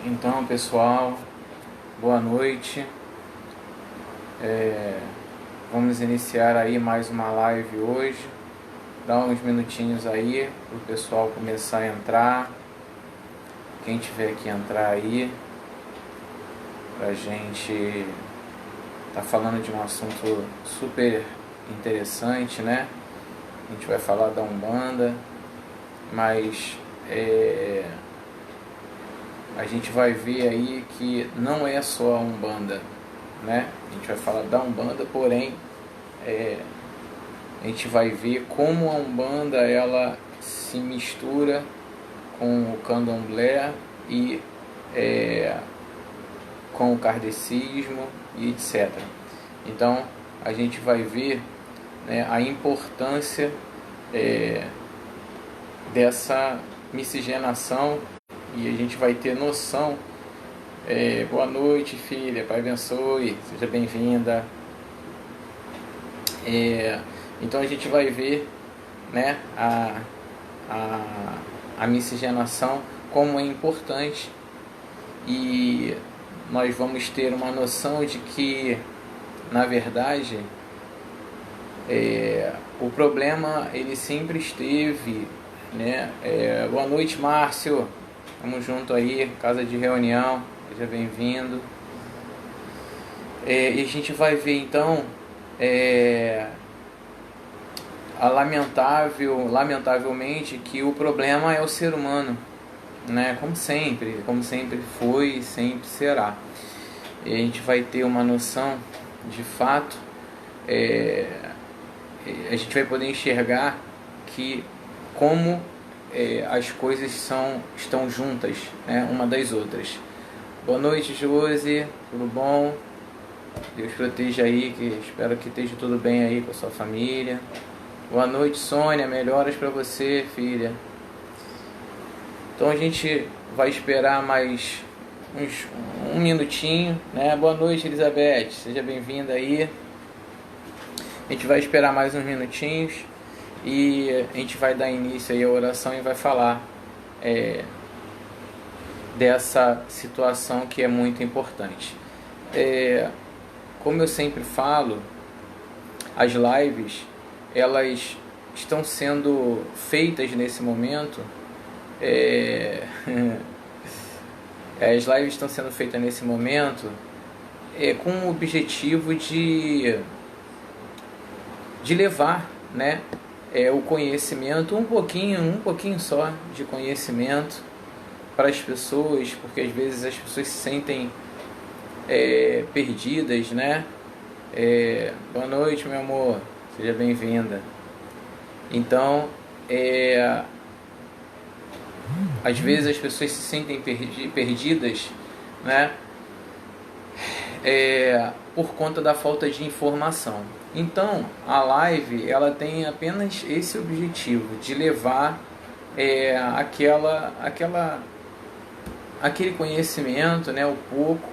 Então, pessoal, boa noite. Vamos iniciar aí mais uma live hoje. Dá uns minutinhos aí para o pessoal começar a entrar. Quem tiver que entrar aí, pra gente tá falando de um assunto super interessante, né? A gente vai falar da Umbanda, mas a gente vai ver aí que não é só a Umbanda, né? A gente vai falar da Umbanda, porém a gente vai ver como a Umbanda ela se mistura com o Candomblé e com o kardecismo e etc. Então a gente vai ver, né, a importância dessa miscigenação e a gente vai ter noção. Boa noite, filha, Pai abençoe, seja bem-vinda. Então a gente vai ver, né, a miscigenação, como é importante, e nós vamos ter uma noção de que, na verdade, o problema ele sempre esteve, né? Boa noite, Márcio, estamos junto aí, casa de reunião, seja bem-vindo. E a gente vai ver então lamentavelmente que o problema é o ser humano, né? Como sempre foi e sempre será. E a gente vai ter uma noção de fato, a gente vai poder enxergar que como as coisas estão juntas, né, uma das outras. Boa noite, Josi, tudo bom? Deus proteja aí, que espero que esteja tudo bem aí com a sua família. Boa noite, Sônia, melhoras para você, filha. Então a gente vai esperar mais um minutinho, né? Boa noite, Elizabeth, seja bem-vinda aí. A gente vai esperar mais uns minutinhos e a gente vai dar início aí à oração e vai falar dessa situação que é muito importante. Como eu sempre falo, as lives elas estão sendo feitas nesse momento, as lives estão sendo feitas nesse momento com o objetivo de levar, né, o conhecimento, um pouquinho só de conhecimento para as pessoas, porque às vezes as pessoas se sentem perdidas, né? Boa noite, meu amor, seja bem-vinda. Então, às vezes as pessoas se sentem perdidas, né? Por conta da falta de informação. Então, a live ela tem apenas esse objetivo de levar aquele conhecimento, né, o pouco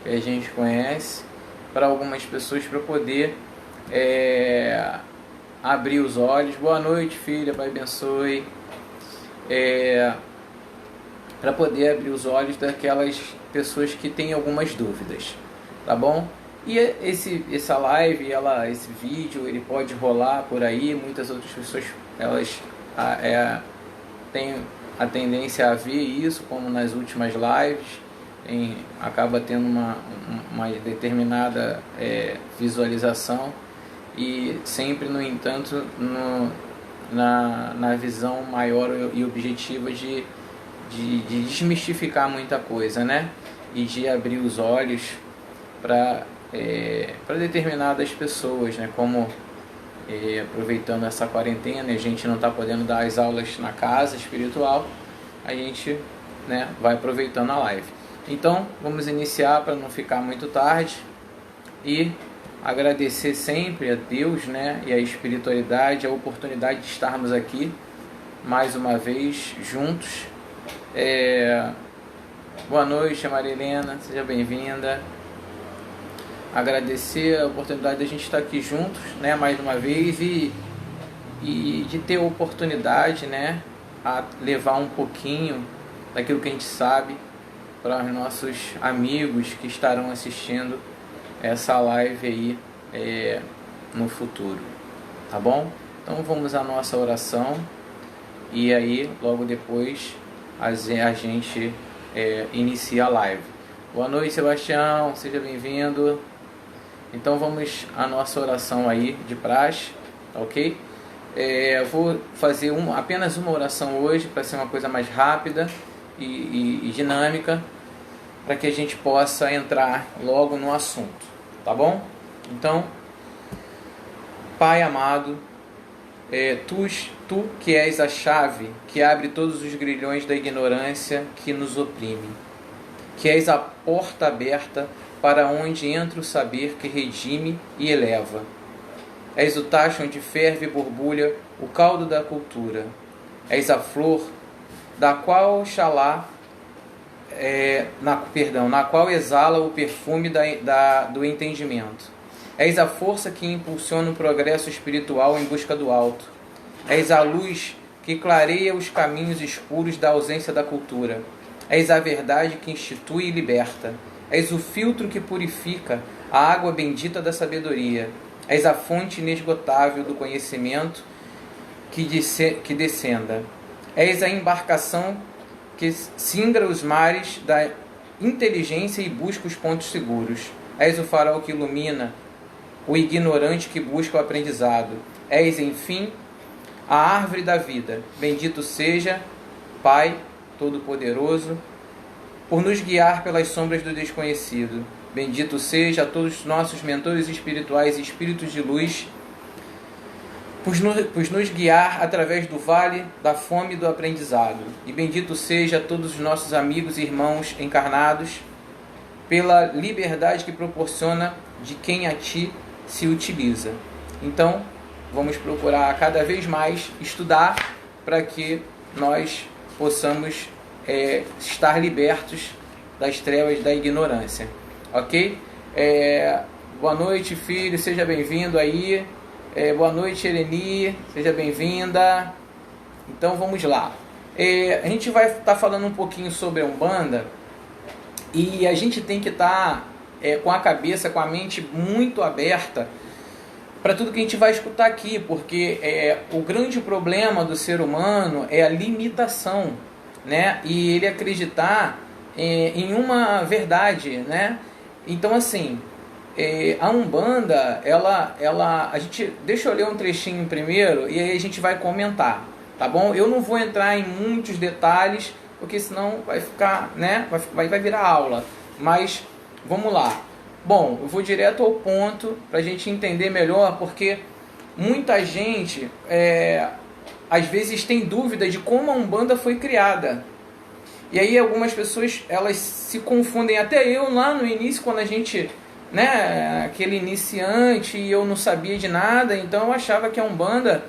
que a gente conhece, para algumas pessoas, para poder abrir os olhos. Boa noite, filha, Pai abençoe. Para poder abrir os olhos daquelas pessoas que têm algumas dúvidas, tá bom? E essa live, esse vídeo, ele pode rolar por aí. Muitas outras pessoas elas têm a tendência a ver isso, como nas últimas lives, acaba tendo uma determinada visualização, e sempre, no entanto, na visão maior e objetiva de desmistificar muita coisa, né? E de abrir os olhos para determinadas pessoas, né? Como aproveitando essa quarentena, a gente não está podendo dar as aulas na casa espiritual, a gente, né, vai aproveitando a live. Então vamos iniciar para não ficar muito tarde e agradecer sempre a Deus, né, e a espiritualidade, a oportunidade de estarmos aqui mais uma vez juntos. Boa noite, Maria Helena, seja bem-vinda. Agradecer a oportunidade de a gente estar aqui juntos, né, mais uma vez, e de ter a oportunidade, né, a levar um pouquinho daquilo que a gente sabe para os nossos amigos que estarão assistindo essa live aí no futuro, tá bom? Então vamos à nossa oração e aí logo depois a gente inicia a live. Boa noite, Sebastião, seja bem-vindo. Então vamos à nossa oração aí de praxe, tá ok? Vou fazer apenas uma oração hoje para ser uma coisa mais rápida e dinâmica, para que a gente possa entrar logo no assunto, tá bom? Então, Pai amado, Tu que és a chave que abre todos os grilhões da ignorância que nos oprime, que és a porta aberta para onde entra o saber que redime e eleva. És o tacho onde ferve e borbulha o caldo da cultura. És a flor da qual na qual exala o perfume do entendimento. És a força que impulsiona o progresso espiritual em busca do alto. És a luz que clareia os caminhos escuros da ausência da cultura. És a verdade que institui e liberta. És o filtro que purifica a água bendita da sabedoria. És a fonte inesgotável do conhecimento que descenda. És a embarcação que singra os mares da inteligência e busca os pontos seguros. És o farol que ilumina o ignorante que busca o aprendizado. És, enfim, a árvore da vida. Bendito seja, Pai Todo-Poderoso, por nos guiar pelas sombras do desconhecido. Bendito seja a todos os nossos mentores espirituais e espíritos de luz, por nos guiar através do vale da fome e do aprendizado. E bendito seja a todos os nossos amigos e irmãos encarnados, pela liberdade que proporciona de quem a Ti se utiliza. Então, vamos procurar cada vez mais estudar para que nós possamos estar libertos das trevas da ignorância. Ok? Boa noite, filho, seja bem-vindo aí. Boa noite, Eleni, seja bem-vinda. Então vamos lá. A gente vai estar falando um pouquinho sobre a Umbanda e a gente tem que estar com a cabeça, com a mente muito aberta para tudo que a gente vai escutar aqui, porque o grande problema do ser humano é a limitação, né? E ele acreditar em uma verdade, né? Então, assim, a Umbanda, deixa eu ler um trechinho primeiro e aí a gente vai comentar, tá bom? Eu não vou entrar em muitos detalhes, porque senão vai ficar, né? Vai virar aula, mas vamos lá. Bom, eu vou direto ao ponto para a gente entender melhor, porque muita gente às vezes tem dúvida de como a Umbanda foi criada. E aí algumas pessoas elas se confundem, até eu lá no início, quando a gente, né, aquele iniciante, e eu não sabia de nada, então eu achava que a Umbanda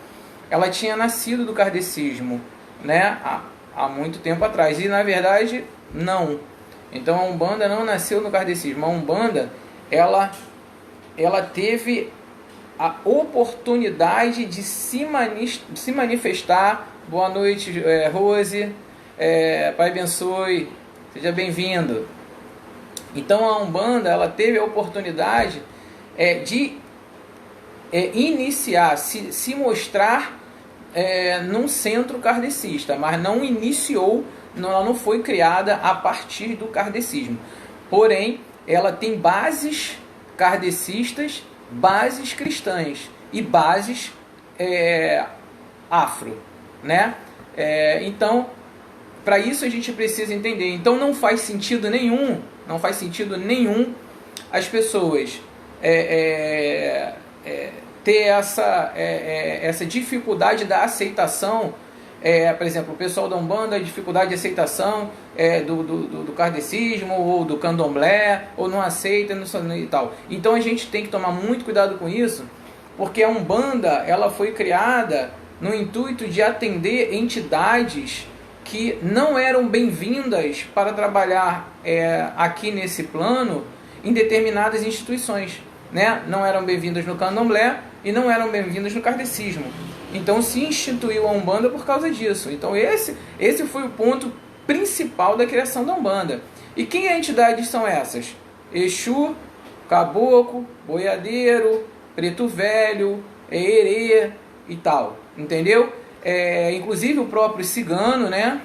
ela tinha nascido do kardecismo, né, há muito tempo atrás, e na verdade não. Então a Umbanda não nasceu no kardecismo. A Umbanda ela teve a oportunidade de se manifestar. Boa noite, Rose. Pai abençoe, seja bem-vindo. Então a Umbanda ela teve a oportunidade de iniciar, se mostrar num centro kardecista, mas não iniciou, ela não foi criada a partir do kardecismo. Porém, ela tem bases kardecistas, bases cristãs e bases afro, né? Então, para isso a gente precisa entender. Então não faz sentido nenhum as pessoas ter essa dificuldade da aceitação. Por exemplo, o pessoal da Umbanda, a dificuldade de aceitação do kardecismo ou do candomblé, ou não aceita e tal. Então a gente tem que tomar muito cuidado com isso, porque a Umbanda ela foi criada no intuito de atender entidades que não eram bem-vindas para trabalhar aqui nesse plano em determinadas instituições, né? Não eram bem-vindas no candomblé e não eram bem-vindas no kardecismo. Então se instituiu a Umbanda por causa disso. Então esse foi o ponto principal da criação da Umbanda. E quem entidades são essas? Exu, caboclo, boiadeiro, preto velho, erê e tal, entendeu? Inclusive o próprio cigano, né?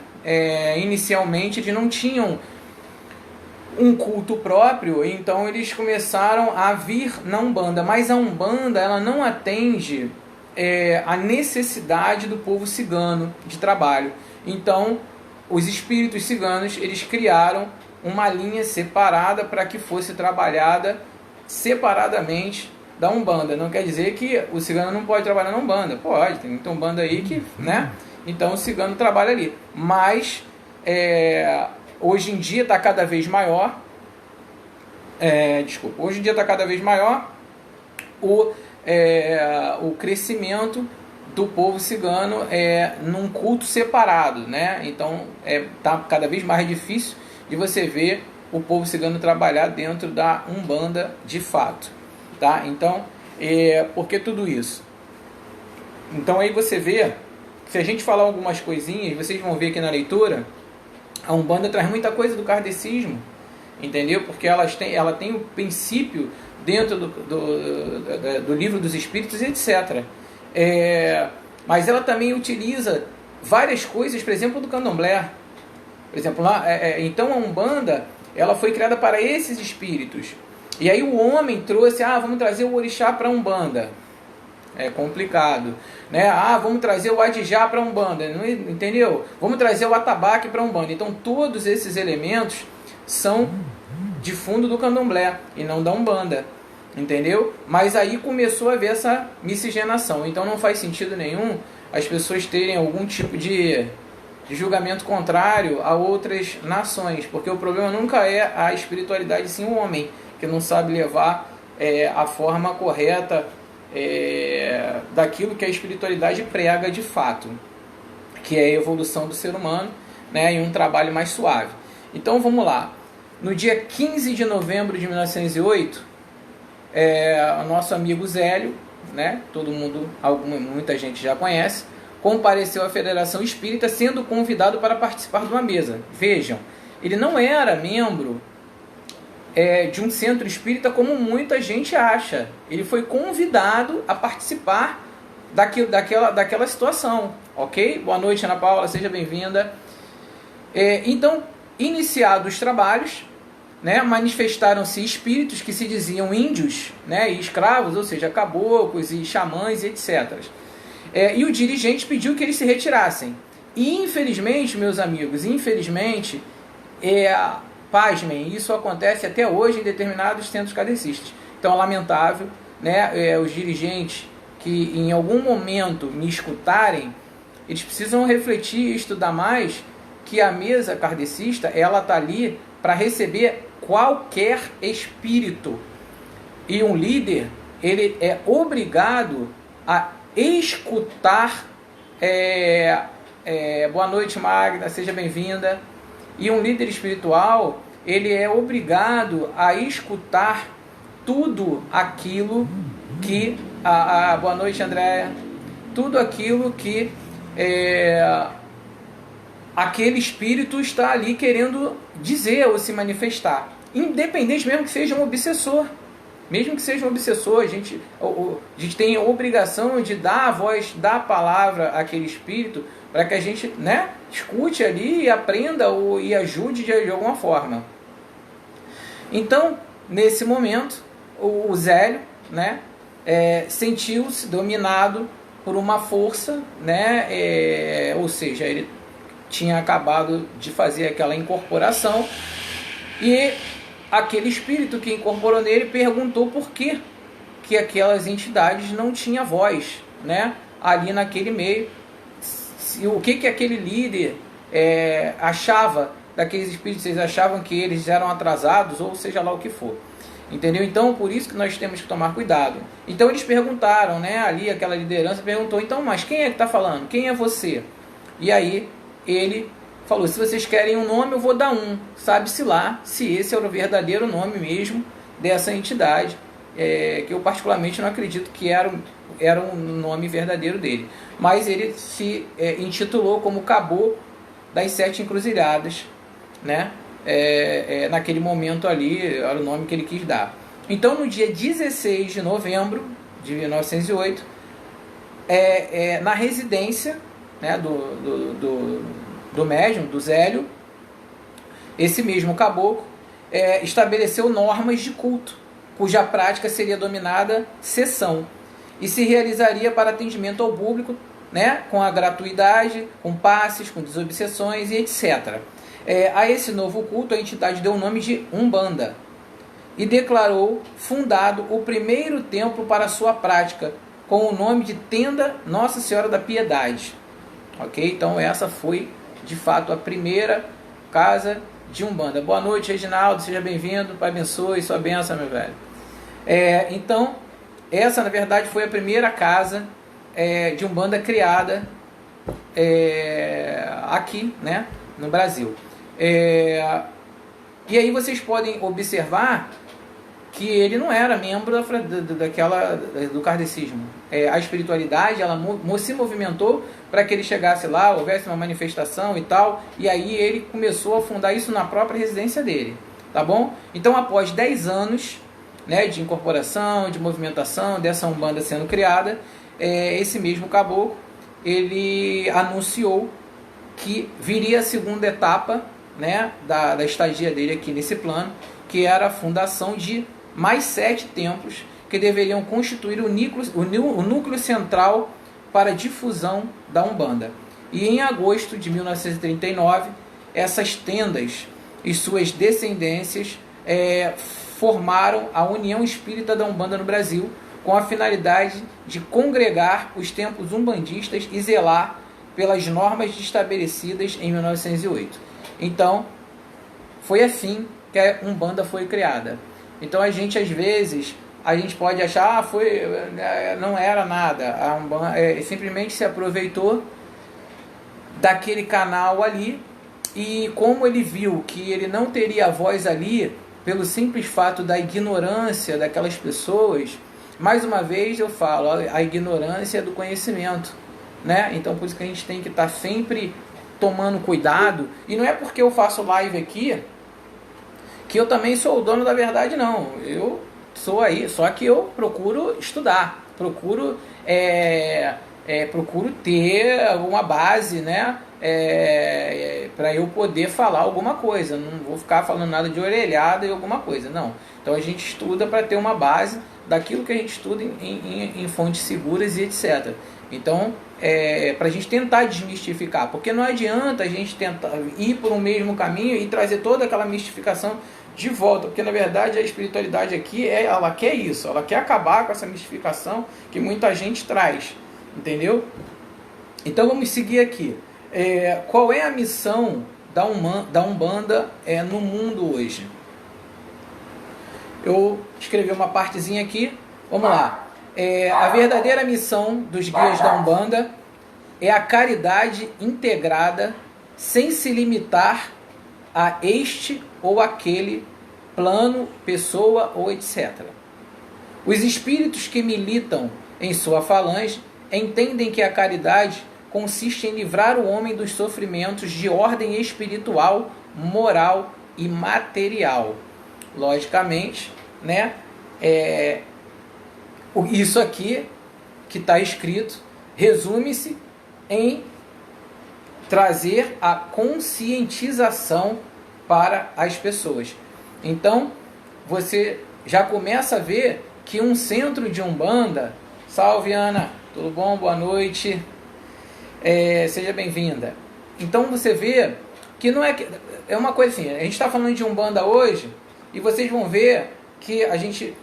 Inicialmente eles não tinham um culto próprio, então eles começaram a vir na Umbanda, mas a Umbanda ela não atende a necessidade do povo cigano de trabalho. Então os espíritos ciganos eles criaram uma linha separada para que fosse trabalhada separadamente da Umbanda. Não quer dizer que o cigano não pode trabalhar na Umbanda. Pode, tem muita Umbanda aí que, né? Então o cigano trabalha ali. Mas hoje em dia está cada vez maior. Hoje em dia está cada vez maior o crescimento do povo cigano num culto separado, né? Então está cada vez mais difícil de você ver o povo cigano trabalhar dentro da Umbanda de fato, tá? Então, por que tudo isso? Então aí você vê, se a gente falar algumas coisinhas, vocês vão ver aqui na leitura, a Umbanda traz muita coisa do kardecismo, entendeu? Porque ela tem o princípio dentro do livro dos espíritos, etc. Mas ela também utiliza várias coisas, por exemplo, do candomblé. Por exemplo, lá, então a Umbanda ela foi criada para esses espíritos. E aí o homem trouxe, vamos trazer o orixá para a Umbanda. É complicado, né? Vamos trazer o adijá para a Umbanda, não, entendeu? Vamos trazer o atabaque para a Umbanda. Então todos esses elementos são de fundo do candomblé e não da Umbanda, entendeu? Mas aí começou a haver essa miscigenação. Então não faz sentido nenhum as pessoas terem algum tipo de julgamento contrário a outras nações, porque o problema nunca é a espiritualidade, sim o homem, que não sabe levar a forma correta daquilo que a espiritualidade prega de fato, que é a evolução do ser humano, né, e um trabalho mais suave. Então vamos lá. No dia 15 de novembro de 1908, o nosso amigo Zélio, né, muita gente já conhece, compareceu à Federação Espírita sendo convidado para participar de uma mesa. Vejam, ele não era membro de um centro espírita como muita gente acha. Ele foi convidado a participar daquela situação. Ok? Boa noite, Ana Paula, seja bem-vinda. Então, iniciados os trabalhos, né, manifestaram-se espíritos que se diziam índios, né, e escravos, ou seja, caboclos e xamãs, etc. E o dirigente pediu que eles se retirassem. E infelizmente, meus amigos, pasmem, isso acontece até hoje em determinados centros kardecistas. Então é lamentável, né, os dirigentes que em algum momento me escutarem, eles precisam refletir e estudar mais que a mesa kardecista, ela está ali para receber qualquer espírito. E um líder, ele é obrigado a escutar. Boa noite, Magda, seja bem-vinda. E um líder espiritual, ele é obrigado a escutar tudo aquilo que... boa noite, Andréia. Tudo aquilo que aquele espírito está ali querendo dizer ou se manifestar. Independente mesmo que seja um obsessor. Mesmo que seja um obsessor, a gente tem a obrigação de dar a voz, dar a palavra àquele espírito para que a gente, né, escute ali e aprenda e ajude de alguma forma. Então, nesse momento, o Zélio, né, sentiu-se dominado por uma força, né, ou seja, ele tinha acabado de fazer aquela incorporação e aquele espírito que incorporou nele perguntou por que aquelas entidades não tinham voz, né, ali naquele meio, o que aquele líder achava daqueles espíritos, eles achavam que eles eram atrasados, ou seja lá o que for. Entendeu? Então, por isso que nós temos que tomar cuidado. Então, eles perguntaram, né, ali aquela liderança perguntou, então, mas quem é que está falando? Quem é você? E aí, ele falou, se vocês querem um nome, eu vou dar um. Sabe-se lá se esse era o verdadeiro nome mesmo dessa entidade, que eu particularmente não acredito que era um nome verdadeiro dele. Mas ele se intitulou como Caboclo das Sete Encruzilhadas, né? naquele momento ali, era o nome que ele quis dar. Então, no dia 16 de novembro de 1908, na residência, né, do médium, do Zélio, esse mesmo caboclo estabeleceu normas de culto, cuja prática seria dominada sessão, e se realizaria para atendimento ao público, né, com a gratuidade, com passes, com desobsessões e etc. A esse novo culto, a entidade deu o nome de Umbanda e declarou fundado o primeiro templo para sua prática, com o nome de Tenda Nossa Senhora da Piedade. Ok? Então essa foi, de fato, a primeira casa de Umbanda. Boa noite, Reginaldo, seja bem-vindo, Pai abençoe, sua bênção, meu velho. Então, essa, na verdade, foi a primeira casa de Umbanda criada aqui, né, no Brasil. E aí vocês podem observar que ele não era membro do kardecismo. A espiritualidade, ela se movimentou para que ele chegasse lá, houvesse uma manifestação e tal, e aí ele começou a fundar isso na própria residência dele, tá bom? Então, após 10 anos, né, de incorporação, de movimentação, dessa Umbanda sendo criada, esse mesmo caboclo, ele anunciou que viria a segunda etapa, né, da estadia dele aqui nesse plano, que era a fundação de mais 7 templos que deveriam constituir o núcleo central para a difusão da Umbanda. E em agosto de 1939, essas tendas e suas descendências formaram a União Espírita da Umbanda no Brasil, com a finalidade de congregar os templos umbandistas e zelar pelas normas estabelecidas em 1908. Então, foi assim que a Umbanda foi criada. Então, a gente, às vezes, pode achar, não era nada. A Umbanda simplesmente se aproveitou daquele canal ali, e como ele viu que ele não teria voz ali, pelo simples fato da ignorância daquelas pessoas, mais uma vez eu falo, a ignorância do conhecimento, né? Então, por isso que a gente tem que estar sempre tomando cuidado, e não é porque eu faço live aqui que eu também sou o dono da verdade, não. Eu sou aí, só que eu procuro estudar, procuro ter alguma base, né, para eu poder falar alguma coisa. Não vou ficar falando nada de orelhada e alguma coisa, não. Então a gente estuda para ter uma base daquilo que a gente estuda em fontes seguras e etc. Então, para a gente tentar desmistificar, porque não adianta a gente tentar ir por um mesmo caminho e trazer toda aquela mistificação de volta, porque na verdade a espiritualidade aqui, ela quer isso, ela quer acabar com essa mistificação que muita gente traz, entendeu? Então vamos seguir aqui. Qual é a missão da Umbanda no mundo hoje? Eu escrevi uma partezinha aqui, vamos lá. A verdadeira missão dos guias da Umbanda é a caridade integrada, sem se limitar a este ou aquele plano, pessoa ou etc. Os espíritos que militam em sua falange entendem que a caridade consiste em livrar o homem dos sofrimentos de ordem espiritual, moral e material. Logicamente, né? Isso aqui que está escrito resume-se em trazer a conscientização para as pessoas. Então, você já começa a ver que um centro de Umbanda... Salve, Ana! Tudo bom? Boa noite. Seja bem-vinda. Então, você vê que não é uma coisa assim, a gente está falando de Umbanda hoje, e vocês vão ver que a gente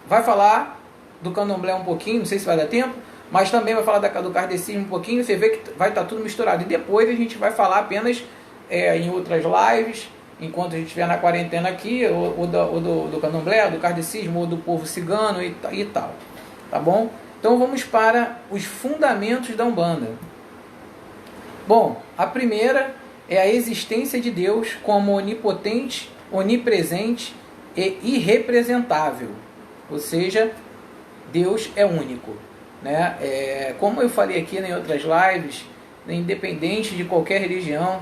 vai falar do candomblé um pouquinho, não sei se vai dar tempo, mas também vai falar do kardecismo um pouquinho, você vê que vai estar tudo misturado. E depois a gente vai falar apenas em outras lives, enquanto a gente estiver na quarentena aqui, ou do candomblé, do kardecismo, ou do povo cigano e tal. Tá bom? Então vamos para os fundamentos da Umbanda. Bom, a primeira é a existência de Deus como onipotente, onipresente e irrepresentável. Ou seja, Deus é único, né? Como eu falei aqui em outras lives, independente de qualquer religião,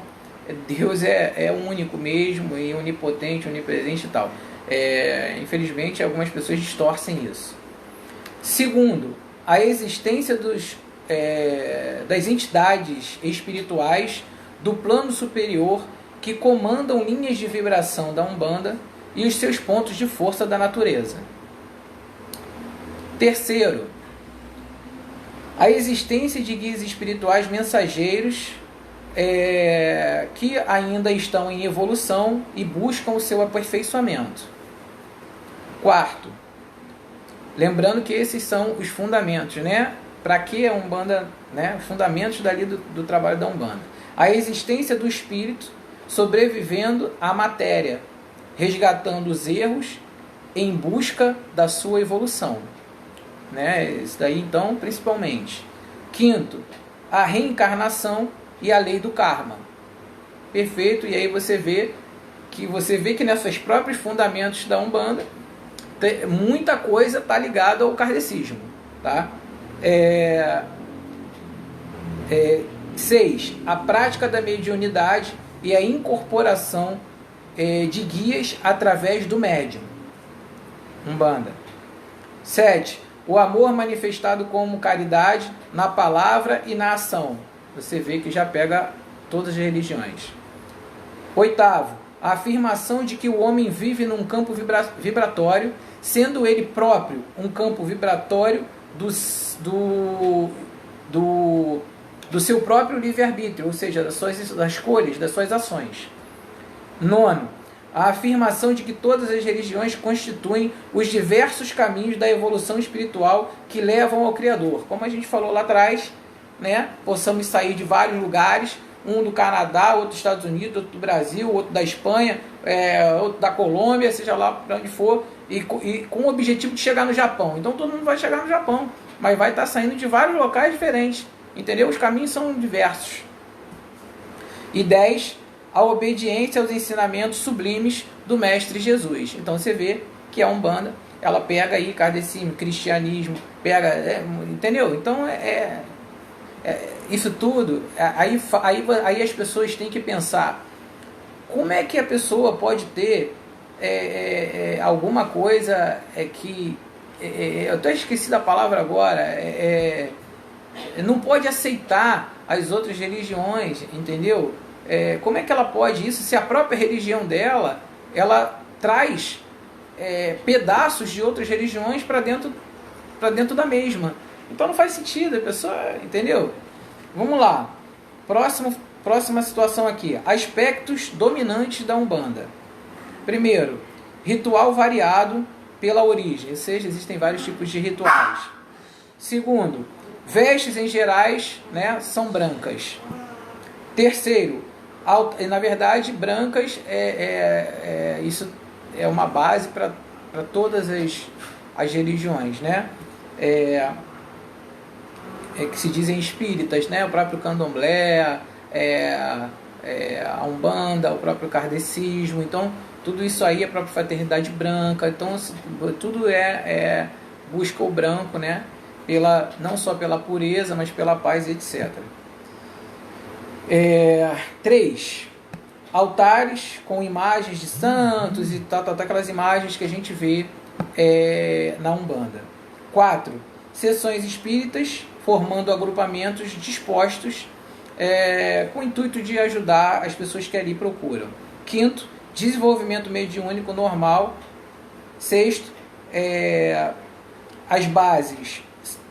Deus é único mesmo, e onipotente, onipresente e tal. Infelizmente, algumas pessoas distorcem isso. Segundo, a existência das entidades espirituais do plano superior que comandam linhas de vibração da Umbanda e os seus pontos de força da natureza. Terceiro, a existência de guias espirituais mensageiros que ainda estão em evolução e buscam o seu aperfeiçoamento. Quarto, lembrando que esses são os fundamentos, né? Para que a Umbanda, né? Fundamentos dali do trabalho da Umbanda. A existência do espírito sobrevivendo à matéria, resgatando os erros em busca da sua evolução, né? Isso daí, então, principalmente. Quinto, a reencarnação e a lei do karma. Perfeito? E aí você vê que nesses próprios fundamentos da Umbanda muita coisa está ligada ao kardecismo, tá? 6. A prática da mediunidade e a incorporação de guias através do médium. Umbanda. 7. O amor manifestado como caridade na palavra e na ação. Você vê que já pega todas as religiões. 8. A afirmação de que o homem vive num campo vibratório, sendo ele próprio um campo vibratório do seu próprio livre-arbítrio, ou seja, das escolhas, das suas ações. 9. A afirmação de que todas as religiões constituem os diversos caminhos da evolução espiritual que levam ao Criador. Como a gente falou lá atrás, né? Possamos sair de vários lugares, um do Canadá, outro dos Estados Unidos, outro do Brasil, outro da Espanha, outro da Colômbia, seja lá para onde for, e com o objetivo de chegar no Japão. Então todo mundo vai chegar no Japão, mas vai estar saindo de vários locais diferentes, entendeu? Os caminhos são diversos. E 10, a obediência aos ensinamentos sublimes do Mestre Jesus. Então você vê que a Umbanda, ela pega aí kardecismo, cristianismo, pega, entendeu? Então isso tudo, aí as pessoas têm que pensar, como é que a pessoa pode ter alguma coisa que, eu até esqueci da palavra agora, não pode aceitar as outras religiões, entendeu? Como é que ela pode isso se a própria religião dela, ela traz pedaços de outras religiões para dentro da mesma? Então não faz sentido, a pessoa, entendeu? Vamos lá. Próxima situação aqui. Aspectos dominantes da Umbanda. Primeiro, ritual variado pela origem, ou seja, existem vários tipos de rituais. Segundo, vestes em gerais, né, são brancas. Terceiro, na verdade, brancas isso é uma base para todas as religiões, né? Que se dizem espíritas, né? O próprio candomblé, a Umbanda, o próprio kardecismo. Então, tudo isso aí é a própria fraternidade branca. Então, tudo busca o branco, né? Não só pela pureza, mas pela paz, etc. 3. Altares com imagens de santos e tal, aquelas imagens que a gente vê na Umbanda. 4. Sessões espíritas formando agrupamentos dispostos com o intuito de ajudar as pessoas que ali procuram. 5. Desenvolvimento mediúnico normal. 6. As bases,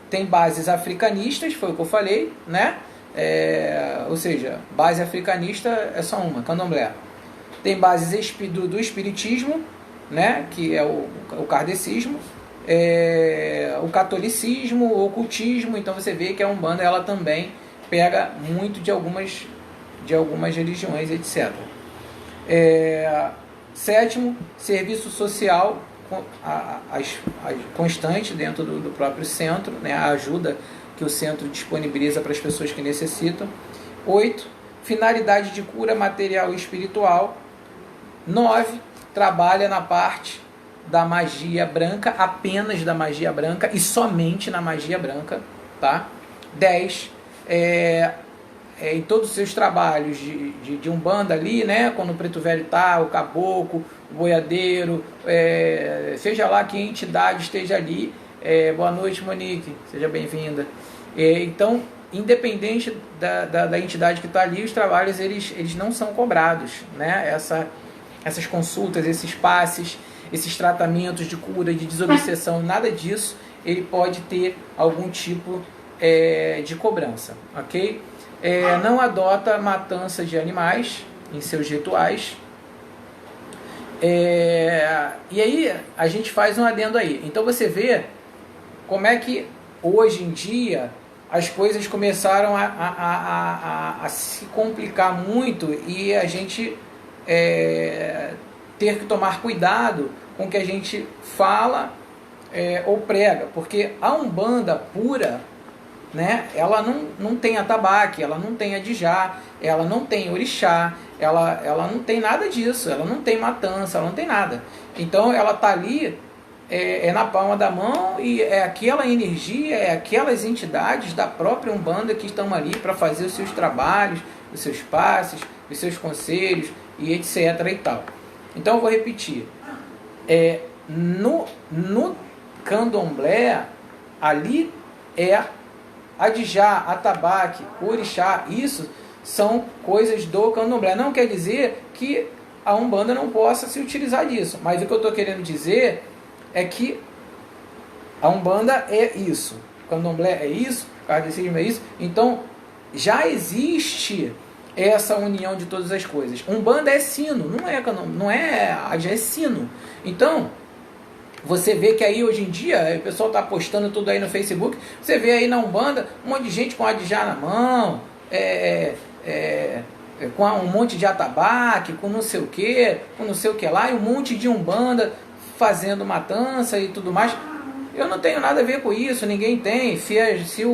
tem bases africanistas, foi o que eu falei, né? Ou seja, base africanista é só uma, candomblé. Tem bases do espiritismo, né? Que é o kardecismo, o catolicismo, o ocultismo. Então você vê que a Umbanda, ela também pega muito de algumas religiões, etc. 7, serviço social constante dentro do próprio centro, né? A ajuda que o centro disponibiliza para as pessoas que necessitam. 8, finalidade de cura material e espiritual. 9, trabalha na parte da magia branca, apenas da magia branca e somente na magia branca, tá? 10, em todos os seus trabalhos de Umbanda ali, né? Quando o Preto Velho tá, o Caboclo, o Boiadeiro, seja lá que entidade esteja ali. Boa noite, Monique, seja bem-vinda. Então, independente da entidade que está ali, os trabalhos eles não são cobrados, né? Essas consultas, esses passes, esses tratamentos de cura, de desobsessão, nada disso, ele pode ter algum tipo de cobrança, ok? Não adota matança de animais em seus rituais. E aí a gente faz um adendo aí. Então você vê como é que hoje em dia as coisas começaram a se complicar muito e a gente ter que tomar cuidado com o que a gente fala ou prega, porque a Umbanda pura, né, ela não tem atabaque, ela não tem adijá, ela não tem orixá, ela não tem nada disso, ela não tem matança, ela não tem nada. Então ela está ali na palma da mão e é aquela energia, é aquelas entidades da própria Umbanda que estão ali para fazer os seus trabalhos, os seus passes, os seus conselhos e etc. e tal. Então eu vou repetir, no candomblé, ali adijá, atabaque, orixá, isso são coisas do candomblé. Não quer dizer que a Umbanda não possa se utilizar disso, mas o que eu estou querendo dizer é que a Umbanda é isso, o candomblé é isso, o kardecismo é isso, então já existe essa união de todas as coisas. Umbanda é sino, não é adijá, é sino. Então você vê que aí hoje em dia, o pessoal está postando tudo aí no Facebook, você vê aí na Umbanda um monte de gente com adijá na mão, com um monte de atabaque, com não sei o que lá, e um monte de Umbanda fazendo matança e tudo mais. Eu não tenho nada a ver com isso, ninguém tem. Se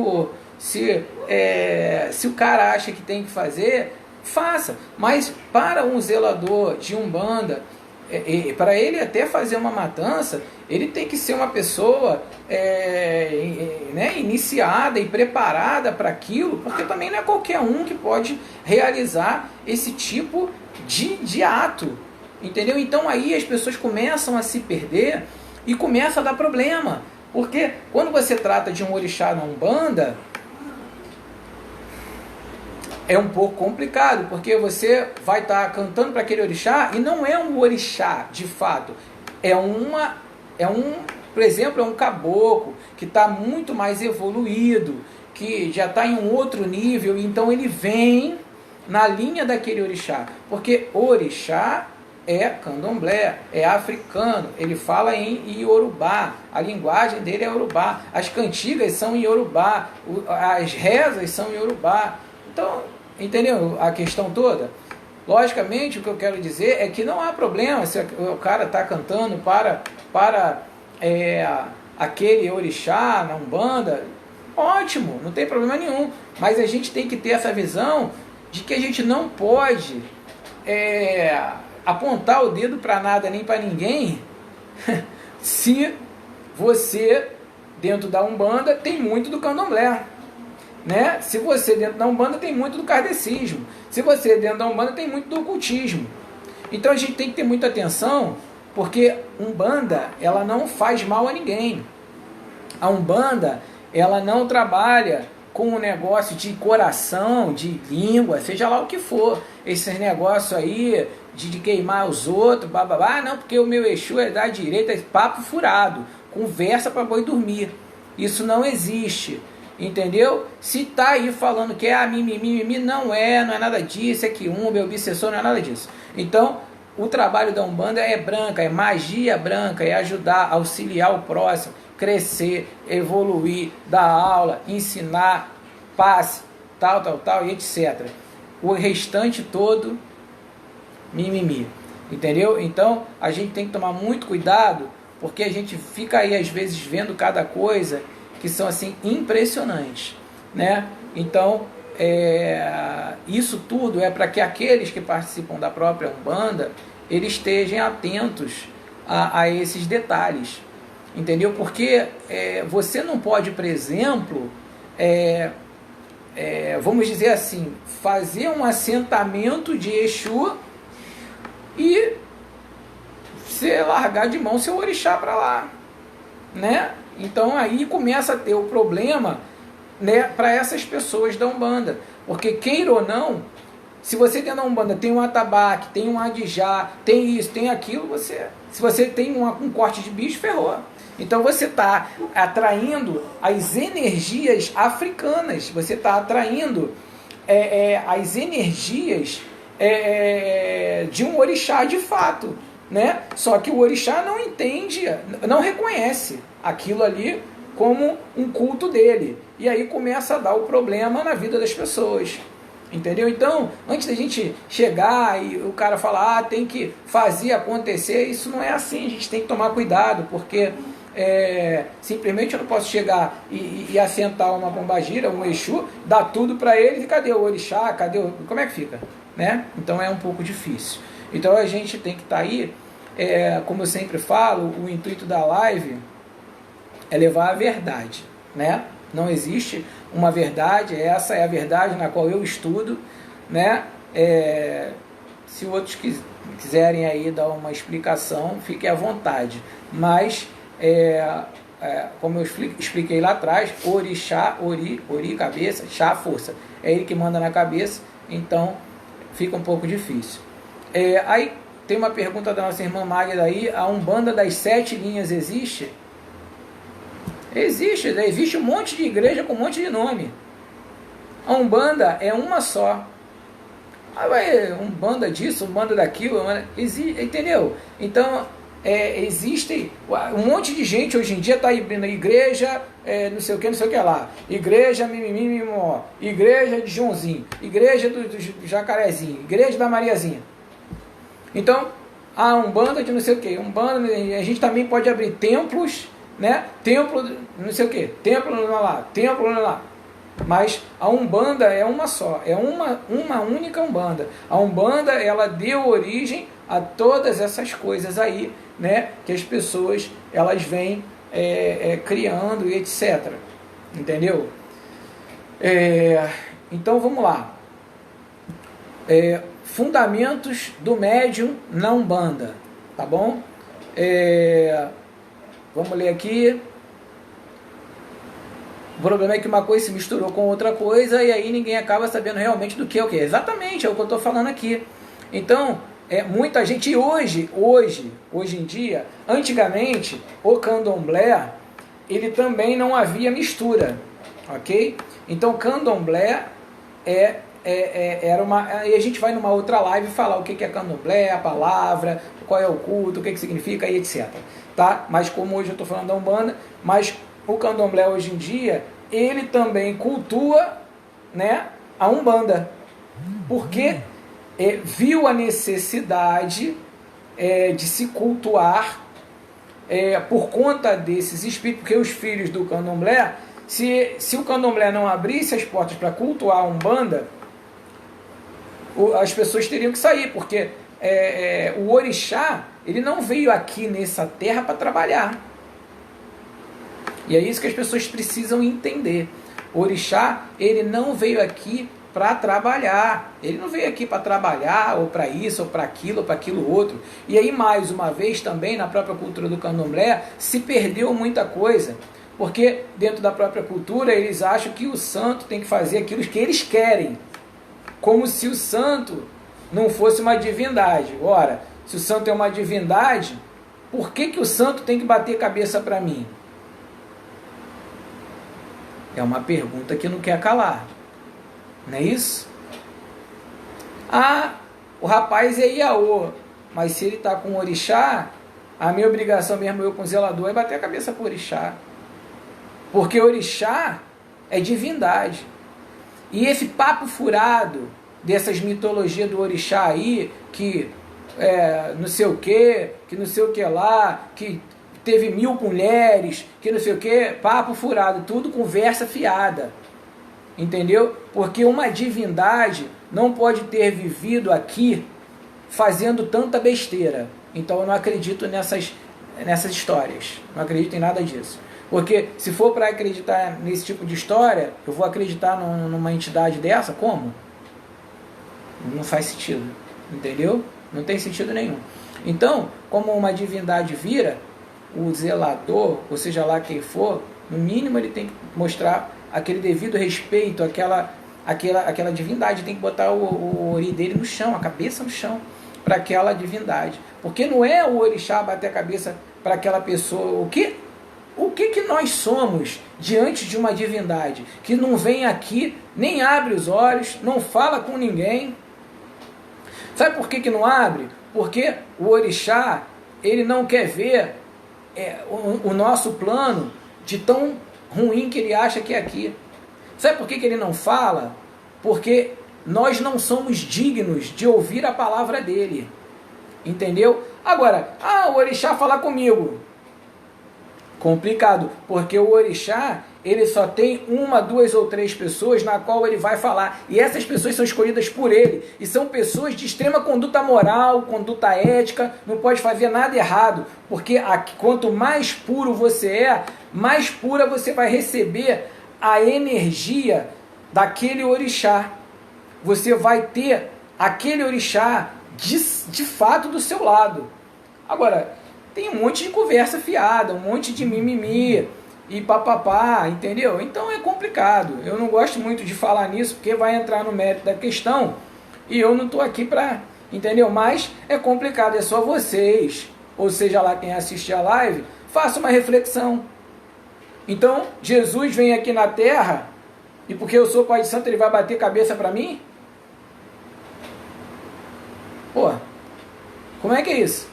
o cara acha que tem que fazer, faça. Mas para um zelador de Umbanda, para ele até fazer uma matança, ele tem que ser uma pessoa iniciada e preparada para aquilo, porque também não é qualquer um que pode realizar esse tipo de ato, entendeu? Então aí as pessoas começam a se perder e começa a dar problema, porque quando você trata de um orixá na Umbanda, é um pouco complicado, porque você vai estar cantando para aquele orixá e não é um orixá de fato, por exemplo, é um caboclo que está muito mais evoluído, que já está em um outro nível, então ele vem na linha daquele orixá, porque orixá é candomblé, é africano, ele fala em iorubá, a linguagem dele é iorubá, as cantigas são em iorubá, as rezas são em iorubá. Então, entendeu a questão toda? Logicamente, o que eu quero dizer é que não há problema se o cara está cantando para aquele orixá na Umbanda, ótimo, não tem problema nenhum. Mas a gente tem que ter essa visão de que a gente não pode apontar o dedo para nada nem para ninguém se você, dentro da Umbanda, tem muito do candomblé. Né? Se você dentro da Umbanda tem muito do kardecismo, se você dentro da Umbanda tem muito do ocultismo. Então a gente tem que ter muita atenção, porque Umbanda, ela não faz mal a ninguém. A Umbanda, ela não trabalha com um negócio de coração, de língua, seja lá o que for. Esses negócios aí de queimar os outros, bababá, não, porque o meu Exu é da direita, papo furado, conversa para boi dormir. Isso não existe. Entendeu? Se tá aí falando que é mimimi, não é nada disso, é quiumba, é obsessor, não é nada disso. Então, o trabalho da Umbanda é branca, é magia branca, é ajudar, auxiliar o próximo, crescer, evoluir, dar aula, ensinar, passe, tal, e etc. O restante todo, mimimi. Entendeu? Então, a gente tem que tomar muito cuidado, porque a gente fica aí, às vezes, vendo cada coisa que são assim impressionantes, né? Então isso tudo é para que aqueles que participam da própria Umbanda eles estejam atentos a esses detalhes, entendeu? Porque você não pode, por exemplo, vamos dizer assim, fazer um assentamento de Exu e você largar de mão seu orixá para lá, né? Então aí começa a ter o problema, né, para essas pessoas da Umbanda, porque queira ou não, se você dentro da Umbanda tem um atabaque, tem um adijá, tem isso, tem aquilo, se você tem um corte de bicho, ferrou. Então você está atraindo as energias africanas, você está atraindo as energias de um orixá de fato, né? Só que o orixá não entende, não reconhece aquilo ali como um culto dele. E aí começa a dar o problema na vida das pessoas. Entendeu? Então, antes da gente chegar e o cara falar, tem que fazer acontecer, isso não é assim, a gente tem que tomar cuidado, porque simplesmente eu não posso chegar e assentar uma pombagira, um Exu, dar tudo para ele, e cadê o orixá, como é que fica? Né? Então é um pouco difícil. Então a gente tem que estar aí, como eu sempre falo, o intuito da live é levar a verdade, né? Não existe uma verdade, essa é a verdade na qual eu estudo, né? Se outros quiserem aí dar uma explicação, fiquem à vontade. Mas, como eu expliquei lá atrás, orixá, ori, cabeça, chá, força. É ele que manda na cabeça, então fica um pouco difícil. Aí tem uma pergunta da nossa irmã Magda aí, a Umbanda das 7 linhas existe? Existe um monte de igreja com um monte de nome. A Umbanda é uma só. Vai Umbanda disso, Umbanda daquilo, entendeu? Então, existe um monte de gente hoje em dia está indo na igreja, não sei o que lá. Igreja mimimimimó, igreja de Joãozinho, igreja do Jacarezinho, igreja da Mariazinha. Então, a Umbanda de não sei o que. Umbanda, a gente também pode abrir templos, né? Templo, não sei o que, templo lá, templo lá. Mas a Umbanda é uma só, é uma única Umbanda. A Umbanda, ela deu origem a todas essas coisas aí, né? Que as pessoas, elas vêm criando e etc. Entendeu? Então vamos lá. Fundamentos do médium na Umbanda, tá bom? Vamos ler aqui. O problema é que uma coisa se misturou com outra coisa e aí ninguém acaba sabendo realmente do que é o que. Exatamente, é o que eu estou falando aqui. Então, muita gente hoje em dia, antigamente, o candomblé, ele também não havia mistura, ok? Então, candomblé era uma... E a gente vai numa outra live falar o que é candomblé, a palavra, qual é o culto, o que significa e etc. Tá? Mas como hoje eu estou falando da Umbanda, mas o candomblé hoje em dia, ele também cultua, né, a Umbanda, porque viu a necessidade de se cultuar por conta desses espíritos, porque os filhos do candomblé, se o candomblé não abrisse as portas para cultuar a Umbanda, as pessoas teriam que sair, porque o orixá, ele não veio aqui nessa terra para trabalhar. E é isso que as pessoas precisam entender. O orixá, ele não veio aqui para trabalhar. Ele não veio aqui para trabalhar, ou para isso, ou para aquilo outro. E aí, mais uma vez, também, na própria cultura do candomblé, se perdeu muita coisa. Porque dentro da própria cultura, eles acham que o santo tem que fazer aquilo que eles querem. Como se o santo não fosse uma divindade. Ora, se o santo é uma divindade, por que o santo tem que bater cabeça para mim? É uma pergunta que não quer calar. Não é isso? O rapaz é Iaô, mas se ele está com o orixá, a minha obrigação mesmo, eu com o zelador, é bater a cabeça para o orixá. Porque orixá é divindade. E esse papo furado dessas mitologias do orixá aí, que não sei o que lá, que teve 1000 mulheres, que não sei o que, papo furado, tudo conversa fiada. Entendeu? Porque uma divindade não pode ter vivido aqui fazendo tanta besteira. Então eu não acredito nessas histórias. Não acredito em nada disso. Porque se for para acreditar nesse tipo de história, eu vou acreditar numa entidade dessa? Como? Não faz sentido, entendeu? Não tem sentido nenhum. Então, como uma divindade vira, o zelador, ou seja lá quem for, no mínimo ele tem que mostrar aquele devido respeito, aquela divindade, tem que botar o ori dele no chão, a cabeça no chão, para aquela divindade. Porque não é o orixá bater a cabeça para aquela pessoa. O que nós somos diante de uma divindade que não vem aqui, nem abre os olhos, não fala com ninguém? Sabe por que não abre? Porque o orixá, ele não quer ver o nosso plano de tão ruim que ele acha que é aqui. Sabe por que ele não fala? Porque nós não somos dignos de ouvir a palavra dele. Entendeu? Agora, o orixá falar comigo. Complicado, porque o orixá, ele só tem 1, 2 ou 3 pessoas na qual ele vai falar, e essas pessoas são escolhidas por ele, e são pessoas de extrema conduta moral, conduta ética, não pode fazer nada errado, porque quanto mais puro você é, mais pura você vai receber a energia daquele orixá. Você vai ter aquele orixá de fato do seu lado. Agora, tem um monte de conversa fiada, um monte de mimimi e papapá, entendeu? Então é complicado. Eu não gosto muito de falar nisso, porque vai entrar no mérito da questão e eu não estou aqui para, entendeu? Mas é complicado, é só vocês, ou seja lá quem assistir a live, faça uma reflexão. Então, Jesus vem aqui na Terra e porque eu sou Pai de Santo, ele vai bater cabeça para mim? Pô, como é que é isso?